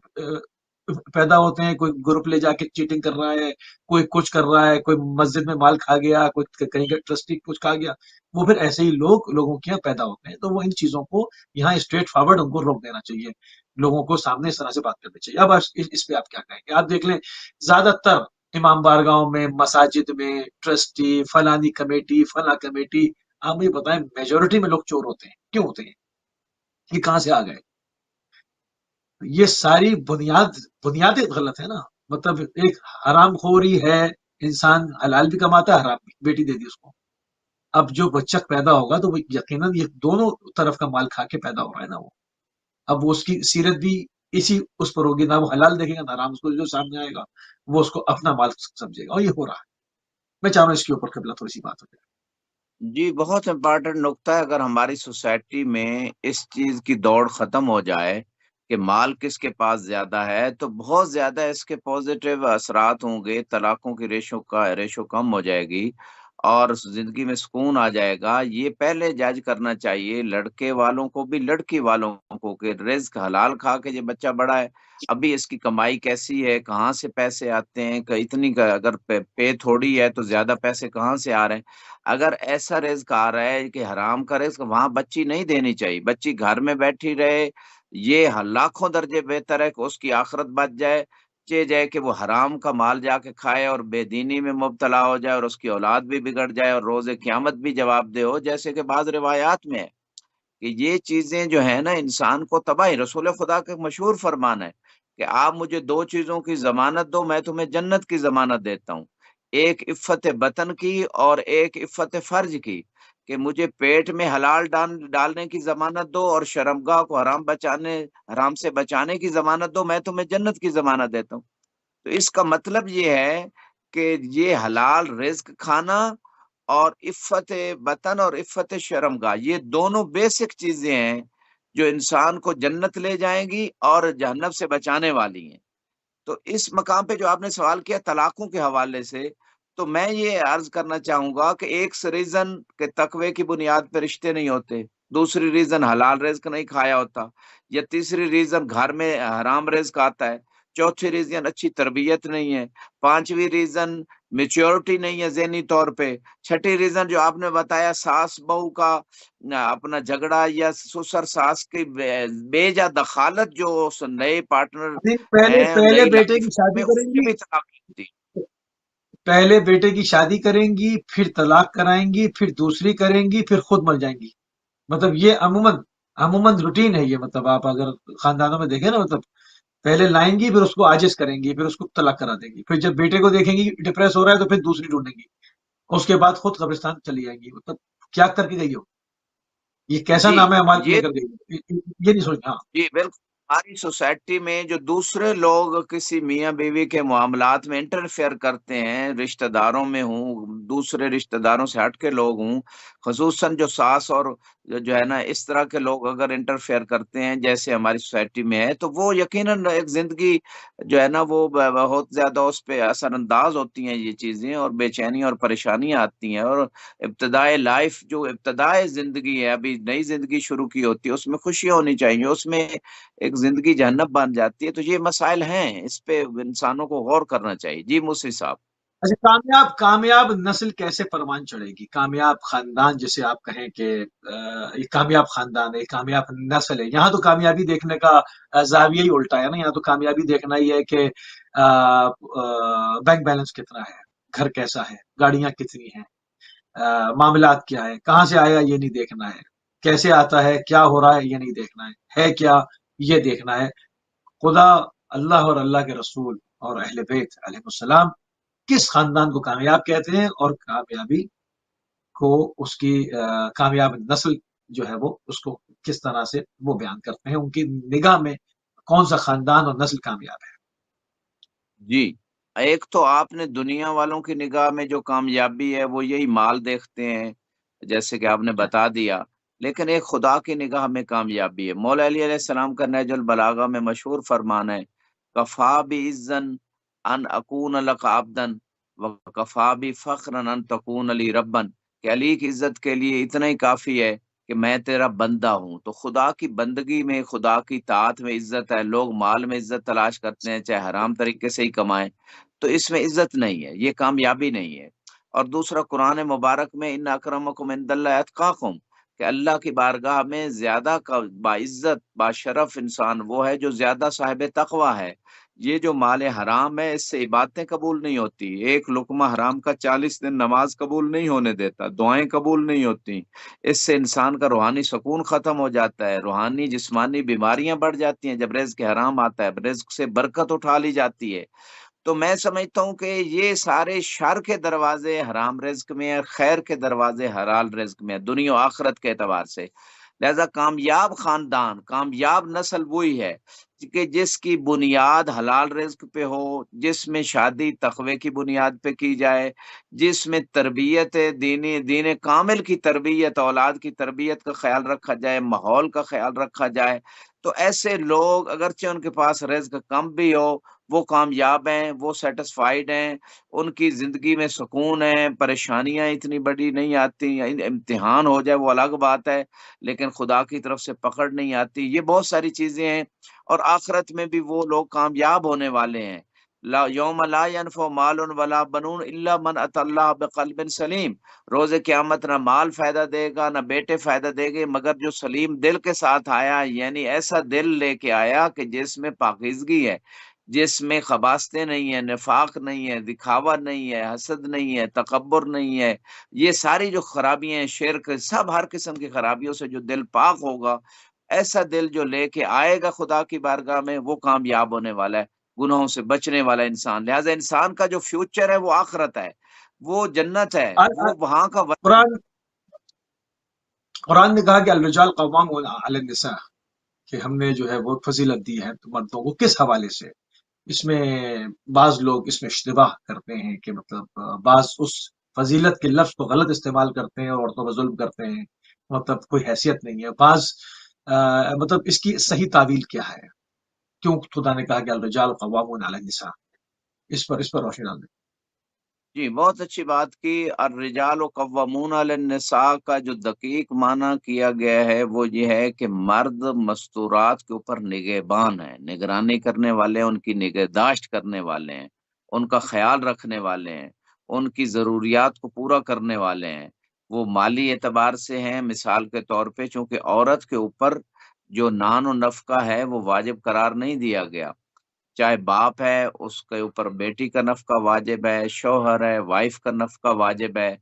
پیدا ہوتے ہیں. کوئی گروپ لے جا کے چیٹنگ کر رہا ہے، کوئی کچھ کر رہا ہے، کوئی مسجد میں مال کھا گیا، کوئی کہیں کا ٹرسٹی کچھ کھا گیا. وہ پھر ایسے ہی لوگوں کے یہاں پیدا ہوتے ہیں. تو وہ ان چیزوں کو یہاں اسٹریٹ فارورڈ ان کو روک دینا چاہیے، لوگوں کو سامنے اس طرح سے بات کرنی چاہیے. اب اس پہ آپ کیا کہیں گے؟ آپ دیکھ لیں زیادہ تر امام بارگاہوں میں، مساجد میں، ٹرسٹی، فلانی کمیٹی، فلاں کمیٹی، آپ مجھے بتائیں میجورٹی میں لوگ چور ہوتے ہیں. کیوں ہوتے ہیں؟ یہ کہاں سے آ گئے؟ یہ ساری بنیادیں غلط ہے نا. مطلب ایک حرام خوری ہے، انسان حلال بھی کماتا ہے، حرام بھی. بیٹی دے دی اس کو، اب جو بچہ پیدا ہوگا تو وہ یقیناً یہ دونوں طرف کا مال کھا کے پیدا ہو رہا ہے نا وہ. اب وہ اس کی سیرت بھی اسی اس پر ہوگی، نہ وہ حلال دیکھے گا نہ حرام. اس کو جو سامنے آئے گا وہ اس کو اپنا مال سمجھے گا، اور یہ ہو رہا ہے. میں چاہ رہا ہوں اس کے اوپر قبلہ تھوڑی سی بات ہو جائے. جی بہت امپارٹنٹ نقطہ ہے. اگر ہماری سوسائٹی میں اس چیز کی دوڑ ختم ہو جائے کہ مال کس کے پاس زیادہ ہے، تو بہت زیادہ اس کے پازیٹیو اثرات ہوں گے. طلاقوں کی ریشو کم ہو جائے گی اور زندگی میں سکون آ جائے گا. یہ پہلے جج کرنا چاہیے لڑکے والوں کو بھی لڑکی والوں کو کہ رزق حلال کھا کے یہ بچہ بڑا ہے، ابھی اس کی کمائی کیسی ہے، کہاں سے پیسے آتے ہیں، کہ اتنی اگر پے تھوڑی ہے تو زیادہ پیسے کہاں سے آ رہے ہیں. اگر ایسا رزق آ رہا ہے کہ حرام کا رزق، وہاں بچی نہیں دینی چاہیے. بچی گھر میں بیٹھی رہے، یہ لاکھوں درجے بہتر ہے کہ اس کی آخرت بچ جائے، جائے کہ وہ حرام کا مال جا کے کھائے اور بے دینی میں مبتلا ہو جائے اور اس کی اولاد بھی بگڑ جائے اور روز قیامت بھی جواب دہ ہو. جیسے کہ بعض روایات میں ہے کہ یہ چیزیں جو ہے نا انسان کو تباہی. رسول خدا کا مشہور فرمان ہے کہ آپ مجھے دو چیزوں کی ضمانت دو، میں تمہیں جنت کی ضمانت دیتا ہوں. ایک عفت بطن کی اور ایک عفت فرج کی، کہ مجھے پیٹ میں حلال ڈالنے کی ضمانت دو اور شرمگاہ کو حرام سے بچانے کی ضمانت دو، میں تمہیں جنت کی ضمانت دیتا ہوں. تو اس کا مطلب یہ ہے کہ یہ حلال رزق کھانا اور عفت بطن اور عفت شرمگاہ، یہ دونوں بیسک چیزیں ہیں جو انسان کو جنت لے جائیں گی اور جہنم سے بچانے والی ہیں. تو اس مقام پہ جو آپ نے سوال کیا طلاقوں کے حوالے سے، تو میں یہ عرض کرنا چاہوں گا کہ ایک ریزن کہ تقوی کی بنیاد پہ رشتے نہیں ہوتے، دوسری ریزن حلال رزق نہیں کھایا ہوتا، یا تیسری ریزن گھر میں حرام رزق آتا ہے، چوتھی ریزن اچھی تربیت نہیں ہے، پانچویں ریزن میچورٹی نہیں ہے ذہنی طور پہ، چھٹی ریزن جو آپ نے بتایا ساس بہو کا اپنا جھگڑا یا سسر ساس کی بے جا دخالت جو اس نئے پارٹنر پہلے ہیں پہلے نئی بیٹے لائف کی شادی میں، کریں اس میں گی، بھی طلاق ہوتی. پہلے بیٹے کی شادی کریں گی، پھر طلاق کرائیں گی، پھر دوسری کریں گی، پھر خود مر جائیں گی. مطلب یہ عموماً روٹین ہے یہ. مطلب آپ اگر خاندانوں میں دیکھیں نا، مطلب پہلے لائیں گی، پھر اس کو عاجز کریں گی، پھر اس کو طلاق کرا دیں گی، پھر جب بیٹے کو دیکھیں گی ڈپریس ہو رہا ہے تو پھر دوسری ڈھونڈیں گی، اس کے بعد خود قبرستان چلی جائیں گی. مطلب کیا کر کے گئی ہو؟ یہ کیسا جی نام ہے ہمارے لے یہ کر گئی ہو؟ یہ نہیں سوچنا. ہاں. جی بالکل. ہماری سوسائٹی میں جو دوسرے لوگ کسی میاں بیوی کے معاملات میں انٹرفیئر کرتے ہیں، رشتہ داروں میں ہوں، دوسرے رشتہ داروں سے ہٹ کے لوگ ہوں، خصوصاً جو ساس اور جو ہے نا اس طرح کے لوگ اگر انٹرفیئر کرتے ہیں جیسے ہماری سوسائٹی میں ہے، تو وہ یقیناً ایک زندگی جو ہے نا وہ بہت زیادہ اس پہ اثر انداز ہوتی ہیں یہ چیزیں، اور بے چینی اور پریشانیاں آتی ہیں. اور ابتدائے لائف جو ابتدائے زندگی ہے، ابھی نئی زندگی شروع کی ہوتی ہے، اس میں خوشیاں ہونی چاہیے، اس میں ایک زندگی جہنم بن جاتی ہے. تو یہ مسائل ہیں، اس پہ انسانوں کو غور کرنا چاہیے. جی موسی صاحب. اچھا، کامیاب نسل کیسے پروان چڑھے گی؟ کامیاب خاندان جسے آپ کہیں کہ یہ کامیاب خاندان ہے، یہ کامیاب نسل ہے. یہاں تو کامیابی دیکھنے کا زاویہ ہی الٹا ہے نا. یہاں تو کامیابی دیکھنا ہی ہے کہ بینک بیلنس کتنا ہے، گھر کیسا ہے، گاڑیاں کتنی ہیں، معاملات کیا ہے، کہاں سے آیا یہ نہیں دیکھنا ہے، کیسے آتا ہے، کیا ہو رہا ہے یہ نہیں دیکھنا ہے کیا یہ دیکھنا ہے. خدا، اللہ اور اللہ کے رسول اور اہل بیت علیہ السلام کس خاندان کو کامیاب کہتے ہیں، اور کامیابی کو اس کی کامیاب نسل جو ہے وہ اس کو کس طرح سے وہ بیان کرتے ہیں، ان کی نگاہ میں کون سا خاندان اور نسل کامیاب ہے. جی ایک تو آپ نے دنیا والوں کی نگاہ میں جو کامیابی ہے وہ یہی مال دیکھتے ہیں، جیسے کہ آپ نے بتا دیا. لیکن ایک خدا کی نگاہ میں کامیابی ہے. مولا علی علیہ السلام کا نہج البلاغہ میں مشہور فرمان ہے، کفا بھی عزن ان اکون لک عبدن و کفا بھی فخرن ان تکون علی ربن، کہ علی کی عزت کے لیے اتنا ہی کافی ہے کہ میں تیرا بندہ ہوں. تو خدا کی بندگی میں، خدا کی طاعت میں عزت ہے. لوگ مال میں عزت تلاش کرتے ہیں چاہے حرام طریقے سے ہی کمائیں، تو اس میں عزت نہیں ہے، یہ کامیابی نہیں ہے. اور دوسرا قرآن مبارک میں ان اکرمکم عند اللہ اتقاکم، کہ اللہ کی بارگاہ میں زیادہ باعزت باشرف انسان وہ ہے جو زیادہ صاحب تقوی ہے. یہ جو مال حرام ہے اس سے عبادتیں قبول نہیں ہوتی. ایک لقمہ حرام کا 40 دن نماز قبول نہیں ہونے دیتا، دعائیں قبول نہیں ہوتی. اس سے انسان کا روحانی سکون ختم ہو جاتا ہے، روحانی جسمانی بیماریاں بڑھ جاتی ہیں. جب رزق حرام آتا ہے رزق سے برکت اٹھا لی جاتی ہے. تو میں سمجھتا ہوں کہ یہ سارے شر کے دروازے حرام رزق میں ہیں، خیر کے دروازے حلال رزق میں ہیں، دنیا و آخرت کے اعتبار سے۔ لہذا کامیاب خاندان، کامیاب نسل وہی ہے کہ جس کی بنیاد حلال رزق پہ ہو، جس میں شادی تقوی کی بنیاد پہ کی جائے، جس میں تربیت دین کامل کی تربیت، اولاد کی تربیت کا خیال رکھا جائے، ماحول کا خیال رکھا جائے۔ تو ایسے لوگ اگرچہ ان کے پاس رزق کم بھی ہو، وہ کامیاب ہیں، وہ سیٹسفائیڈ ہیں، ان کی زندگی میں سکون ہے، پریشانیاں اتنی بڑی نہیں آتی، امتحان ہو جائے وہ الگ بات ہے، لیکن خدا کی طرف سے پکڑ نہیں آتی۔ یہ بہت ساری چیزیں ہیں، اور آخرت میں بھی وہ لوگ کامیاب ہونے والے ہیں۔ لا یوم لا ینفع مال ولا بنون الا من اتى اللہ بقلب سلیم۔ روز قیامت نہ مال فائدہ دے گا، نہ بیٹے فائدہ دے گے، مگر جو سلیم دل کے ساتھ آیا، یعنی ایسا دل لے کے آیا کہ جس میں پاکیزگی ہے، جس میں خباثتیں نہیں ہے، نفاق نہیں ہے، دکھاوا نہیں ہے، حسد نہیں ہے، تکبر نہیں ہے، یہ ساری جو خرابیاں ہیں، شرک، سب ہر قسم کی خرابیوں سے جو دل پاک ہوگا، ایسا دل جو لے کے آئے گا خدا کی بارگاہ میں، وہ کامیاب ہونے والا ہے، گناہوں سے بچنے والا انسان۔ لہٰذا انسان کا جو فیوچر ہے وہ آخرت ہے، وہ جنت ہے، وہ وہاں کا قرآن قرآن نے کہا کہ الرجال قوامون علی النساء، کہ ہم نے جو ہے وہ فضیلت دی ہے مردوں کو، کس حوالے سے؟ اس میں بعض لوگ اس میں اشتباہ کرتے ہیں کہ مطلب بعض اس فضیلت کے لفظ کو غلط استعمال کرتے ہیں اور عورتوں پر ظلم کرتے ہیں، مطلب کوئی حیثیت نہیں ہے بعض، مطلب اس کی صحیح تعویل کیا ہے؟ کیوں خدا نے کہا کہ الرجال قوامون علی النساء؟ اس پر روشنی ڈال دیں۔ جی بہت اچھی بات کی۔ الرجال قوامون علی النساء کا جو دقیق معنی کیا گیا ہے وہ یہ ہے کہ مرد مستورات کے اوپر نگہبان ہیں، نگرانی کرنے والے ہیں، ان کی نگہداشت کرنے والے ہیں، ان کا خیال رکھنے والے ہیں، ان کی ضروریات کو پورا کرنے والے ہیں۔ وہ مالی اعتبار سے ہیں، مثال کے طور پہ چونکہ عورت کے اوپر جو نان و نفقہ ہے وہ واجب قرار نہیں دیا گیا، چاہے باپ ہے اس کے اوپر بیٹی کا نفقہ واجب ہے، شوہر ہے وائف کا نفقہ واجب ہے۔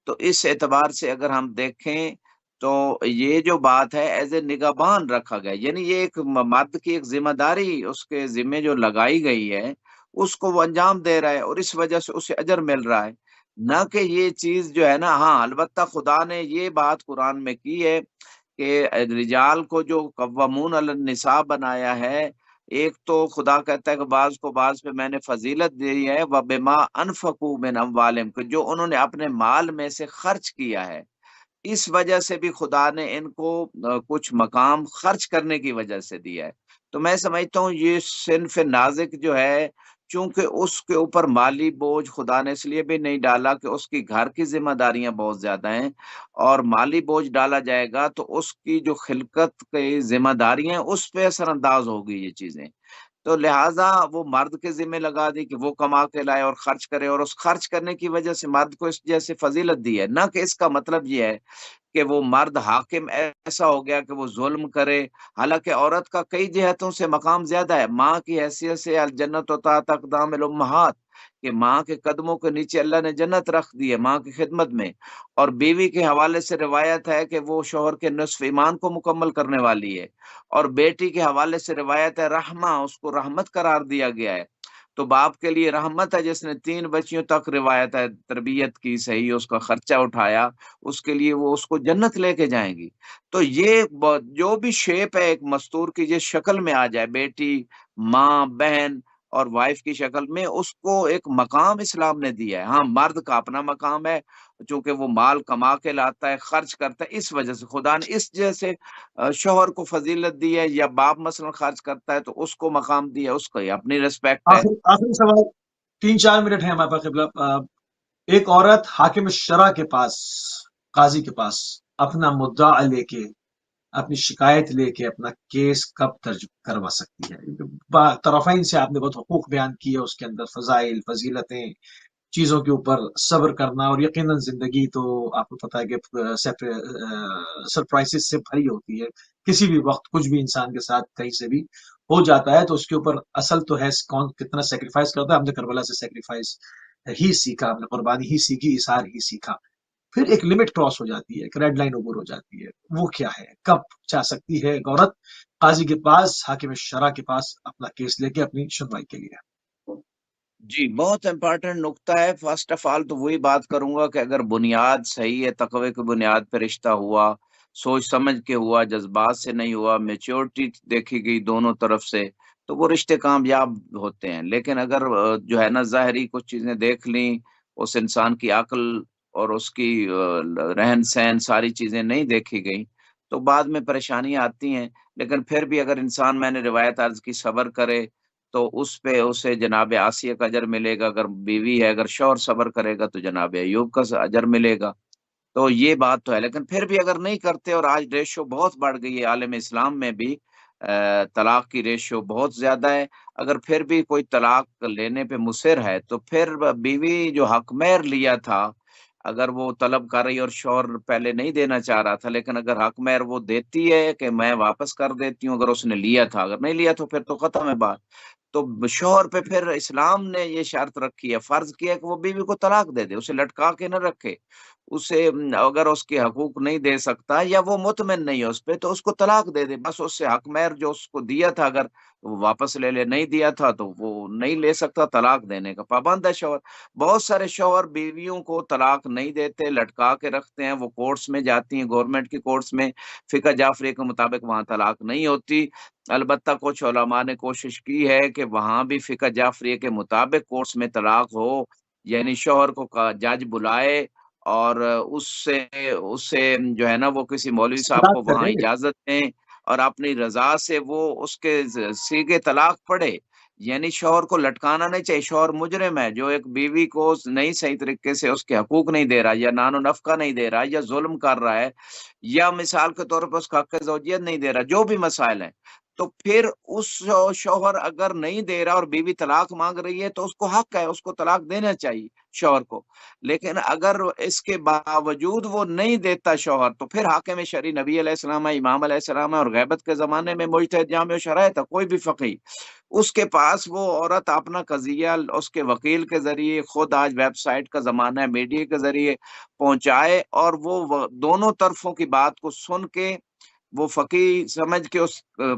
تو اس اعتبار سے اگر ہم دیکھیں تو یہ جو بات ہے ایز اے نگہبان رکھا گیا، یعنی یہ ایک مرد کی ایک ذمہ داری اس کے ذمہ جو لگائی گئی ہے اس کو وہ انجام دے رہا ہے، اور اس وجہ سے اسے اجر مل رہا ہے، نہ کہ یہ چیز جو ہے نا۔ ہاں البتہ خدا نے یہ بات قرآن میں کی ہے کہ رجال کو جو قوامون علی النساء بنایا ہے، ایک تو خدا کہتا ہے کہ بعض کو بعض پہ میں نے فضیلت دی ہے، وَبِمَا أَنفَقُوا مِنْ أَمْوَالِهِمْ، کہ جو انہوں نے اپنے مال میں سے خرچ کیا ہے، اس وجہ سے بھی خدا نے ان کو کچھ مقام خرچ کرنے کی وجہ سے دیا ہے۔ تو میں سمجھتا ہوں یہ صنف نازک جو ہے، چونکہ اس کے اوپر مالی بوجھ خدا نے اس لیے بھی نہیں ڈالا کہ اس کی گھر کی ذمہ داریاں بہت زیادہ ہیں، اور مالی بوجھ ڈالا جائے گا تو اس کی جو خلقت کی ذمہ داریاں ہیں اس پہ اثر انداز ہوگی یہ چیزیں، تو لہٰذا وہ مرد کے ذمہ لگا دی کہ وہ کما کے لائے اور خرچ کرے، اور اس خرچ کرنے کی وجہ سے مرد کو اس جیسے فضیلت دی ہے، نہ کہ اس کا مطلب یہ ہے کہ وہ مرد حاکم ایسا ہو گیا کہ وہ ظلم کرے۔ حالانکہ عورت کا کئی جہتوں سے مقام زیادہ ہے، ماں کی حیثیت سے الجنت و تحت اقدام الامہات، کہ ماں کے قدموں کے نیچے اللہ نے جنت رکھ دی ہے ماں کی خدمت میں، اور بیوی کے حوالے سے روایت ہے کہ وہ شوہر کے نصف ایمان کو مکمل کرنے والی ہے، اور بیٹی کے حوالے سے روایت ہے رحمہ، اس کو رحمت قرار دیا گیا ہے۔ تو باپ کے لیے رحمت ہے جس نے 3 بچیوں تک روایت ہے تربیت کی، صحیح اس کا خرچہ اٹھایا، اس کے لیے وہ اس کو جنت لے کے جائیں گی۔ تو یہ جو بھی شیپ ہے ایک مستور کی جس شکل میں آ جائے، بیٹی، ماں، بہن اور وائف کی شکل میں، اس کو ایک مقام اسلام نے دیا ہے۔ ہاں مرد کا اپنا مقام ہے، چونکہ وہ مال کما کے لاتا ہے، خرچ کرتا ہے، اس وجہ سے خدا نے اس جیسے شوہر کو فضیلت دی ہے، یا باپ مثلا خرچ کرتا ہے تو اس کو مقام دیا، اس کو اپنی ریسپیکٹ ہے۔ آخری سوال، 3-4 منٹ ہے ہمارے پاس قبلہ۔ ایک عورت حاکم شرع کے پاس، قاضی کے پاس اپنا مدعا لے کے، اپنی شکایت لے کے اپنا کیس کب درج کروا سکتی ہے؟ طرفین سے آپ نے بہت حقوق بیان کیے، اس کے اندر فضائل، فضیلتیں، چیزوں کے اوپر صبر کرنا، اور یقیناً زندگی تو آپ کو پتہ ہے کہ سرپرائزز سے بھری ہوتی ہے، کسی بھی وقت کچھ بھی انسان کے ساتھ کہیں سے بھی ہو جاتا ہے، تو اس کے اوپر اصل تو ہے کون کتنا سیکریفائس کرتا ہے۔ ہم نے کربلا سے سیکریفائس ہی سیکھا، ہم نے قربانی ہی سیکھی، اظہار ہی سیکھا۔ پھر ایک لمٹ کراس ہو جاتی ہے، ایک ریڈ لائن اوور ہو جاتی ہے، وہ کیا ہے؟ کب چاہ سکتی ہے ایک عورت قاضی کے پاس، حاکم شرع کے پاس اپنا کیس لے کے اپنی سنوائی کے لیے؟ جی بہت امپورٹنٹ نقطہ ہے. فرسٹ آف آل تو وہی بات کروں گا کہ اگر بنیاد صحیح ہے، تقوی کی بنیاد پہ رشتہ ہوا، سوچ سمجھ کے ہوا، جذبات سے نہیں ہوا، میچورٹی دیکھی گئی دونوں طرف سے، تو وہ رشتے کامیاب ہوتے ہیں. لیکن اگر جو ہے نا ظاہری کچھ چیزیں دیکھ لیں، اس انسان کی عقل اور اس کی رہن سہن ساری چیزیں نہیں دیکھی گئی، تو بعد میں پریشانیاں آتی ہیں. لیکن پھر بھی اگر انسان، میں نے روایت عرض کی، صبر کرے تو اس پہ اسے جناب آسیہ کا اجر ملے گا. اگر بیوی ہے، اگر شوہر صبر کرے گا تو جناب ایوب کا اجر ملے گا. تو یہ بات تو ہے. لیکن پھر بھی اگر نہیں کرتے، اور آج ریشو بہت بڑھ گئی ہے عالم اسلام میں بھی، طلاق کی ریشو بہت زیادہ ہے. اگر پھر بھی کوئی طلاق لینے پہ مصر ہے تو پھر بیوی جو حق مہر لیا تھا، اگر وہ طلب کر رہی اور شوہر پہلے نہیں دینا چاہ رہا تھا، لیکن اگر حق مہر وہ دیتی ہے کہ میں واپس کر دیتی ہوں، اگر اس نے لیا تھا، اگر نہیں لیا تو پھر تو ختم ہے بات. تو شوہر پہ پھر اسلام نے یہ شرط رکھی ہے، فرض کیا کہ وہ بیوی کو طلاق دے دے، اسے لٹکا کے نہ رکھے. اسے اگر اس کے حقوق نہیں دے سکتا یا وہ مطمئن نہیں ہے اس پہ، تو اس کو طلاق دے دے. بس اس سے حق مہر جو اس کو دیا تھا اگر وہ واپس لے لے، نہیں دیا تھا تو وہ نہیں لے سکتا، طلاق دینے کا پابند ہے شوہر. بہت سارے شوہر بیویوں کو طلاق نہیں دیتے، لٹکا کے رکھتے ہیں. وہ کورٹس میں جاتی ہیں، گورنمنٹ کی کورٹس میں، فقہ جعفری کے مطابق وہاں طلاق نہیں ہوتی. البتہ کچھ علماء نے کوشش کی ہے کہ وہاں بھی فقہ جعفریہ کے مطابق کورٹس میں طلاق ہو، یعنی شوہر کو جج بلائے اور اس سے جو ہے نا وہ کسی مولوی صاحب استدلال کو کر وہاں دیں گے. اجازت دیں اور اپنی رضا سے وہ اس کے سیغے طلاق پڑے. یعنی شوہر کو لٹکانا نہیں چاہیے. شوہر مجرم ہے جو ایک بیوی کو نہیں صحیح طریقے سے اس کے حقوق نہیں دے رہا، یا نان و نفقہ نہیں دے رہا، یا ظلم کر رہا ہے، یا مثال کے طور پر اس کا حق زوجیت نہیں دے رہا، جو بھی مسائل ہیں، تو پھر اس شوہر اگر نہیں دے رہا اور بیوی طلاق مانگ رہی ہے تو اس کو حق ہے، اس کو طلاق دینا چاہیے شوہر کو. لیکن اگر اس کے باوجود وہ نہیں دیتا شوہر، تو پھر حاکم شرعی نبی علیہ السلام ہے، امام علیہ السلام ہے، اور غیبت کے زمانے میں مجتہد جامع شرائط ہے، کوئی بھی فقیہ، اس کے پاس وہ عورت اپنا قضیہ اس کے وکیل کے ذریعے، خود آج ویب سائٹ کا زمانہ ہے، میڈیا کے ذریعے پہنچائے، اور وہ دونوں طرفوں کی بات کو سن کے وہ فقی سمجھ کے اس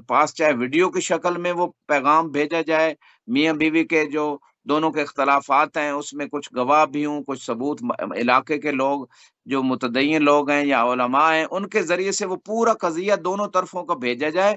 پاس چاہے ویڈیو کی شکل میں وہ پیغام بھیجا جائے. میاں بیوی کے جو دونوں کے اختلافات ہیں اس میں کچھ گواہ بھی ہوں، کچھ ثبوت علاقے کے لوگ جو متدین لوگ ہیں یا علماء ہیں، ان کے ذریعے سے وہ پورا قضیہ دونوں طرفوں کا بھیجا جائے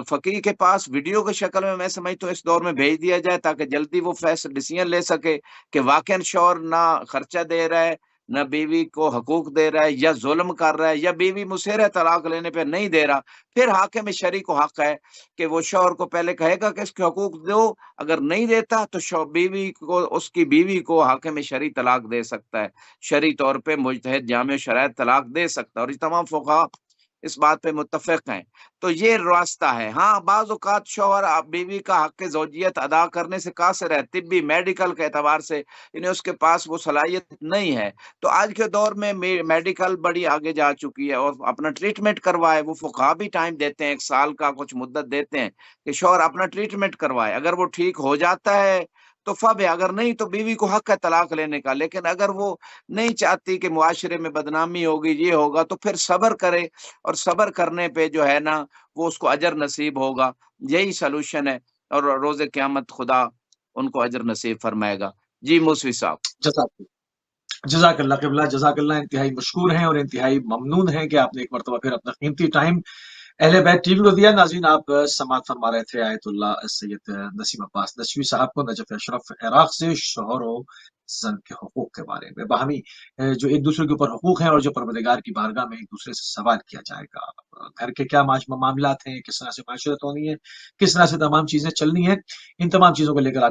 فقی کے پاس ویڈیو کی شکل میں سمجھتا ہوں اس دور میں بھیج دیا جائے، تاکہ جلدی وہ فیصلہ ڈیسیژن لے سکے کہ واقعا شوہر نہ خرچہ دے رہا ہے، نہ بیوی کو حقوق دے رہا ہے، یا ظلم کر رہا ہے، یا بیوی مصر ہے طلاق لینے پہ نہیں دے رہا. پھر حاکم شرعی کو حق ہے کہ وہ شوہر کو پہلے کہے گا کہ اس کے حقوق دو، اگر نہیں دیتا تو بیوی کو، اس کی بیوی کو حاکم شرعی طلاق دے سکتا ہے، شرعی طور پہ مجتہد جامع شرائط طلاق دے سکتا ہے، اور یہ تمام فقہا اس بات پہ متفق ہیں. تو یہ راستہ ہے. ہاں بعض اوقات شوہر بیوی کا حق زوجیت ادا کرنے سے قاصر ہے، طبی میڈیکل کے اعتبار سے، یعنی اس کے پاس وہ صلاحیت نہیں ہے. تو آج کے دور میں میڈیکل بڑی آگے جا چکی ہے، اور اپنا ٹریٹمنٹ کروائے. وہ فقہا بھی ٹائم دیتے ہیں، 1 سال کا کچھ مدت دیتے ہیں کہ شوہر اپنا ٹریٹمنٹ کروائے. اگر وہ ٹھیک ہو جاتا ہے تو فب ہے، اگر نہیں تو بیوی کو حق ہے طلاق لینے کا. لیکن اگر وہ نہیں چاہتی کہ معاشرے میں بدنامی ہوگی، یہ ہوگا، تو پھر صبر کرے، اور صبر کرنے پہ جو ہے نا وہ اس کو اجر نصیب ہوگا. یہی سلوشن ہے، اور روز قیامت خدا ان کو اجر نصیب فرمائے گا. جی موسوی صاحب. جزاک اللہ قبلہ، جزاک اللہ. انتہائی مشکور ہیں اور انتہائی ممنون ہیں کہ آپ نے ایک مرتبہ پھر اپنا قیمتی ٹائم اہل بیت ٹی وی کو دیا. ناظرین، آپ سماعت فرما رہے تھے آیت اللہ سید نسیم عباس نشوی صاحب کو، نجف اشرف عراق سے، شوہر و زن کے حقوق کے بارے میں، باہمی جو ایک دوسرے کے اوپر حقوق ہیں اور جو پروردگار کی بارگاہ میں ایک دوسرے سے سوال کیا جائے گا. گھر کے کیا معاملات ہیں، کس طرح سے معاشرت ہونی ہے، کس طرح سے تمام چیزیں چلنی ہیں، ان تمام چیزوں کو لے کر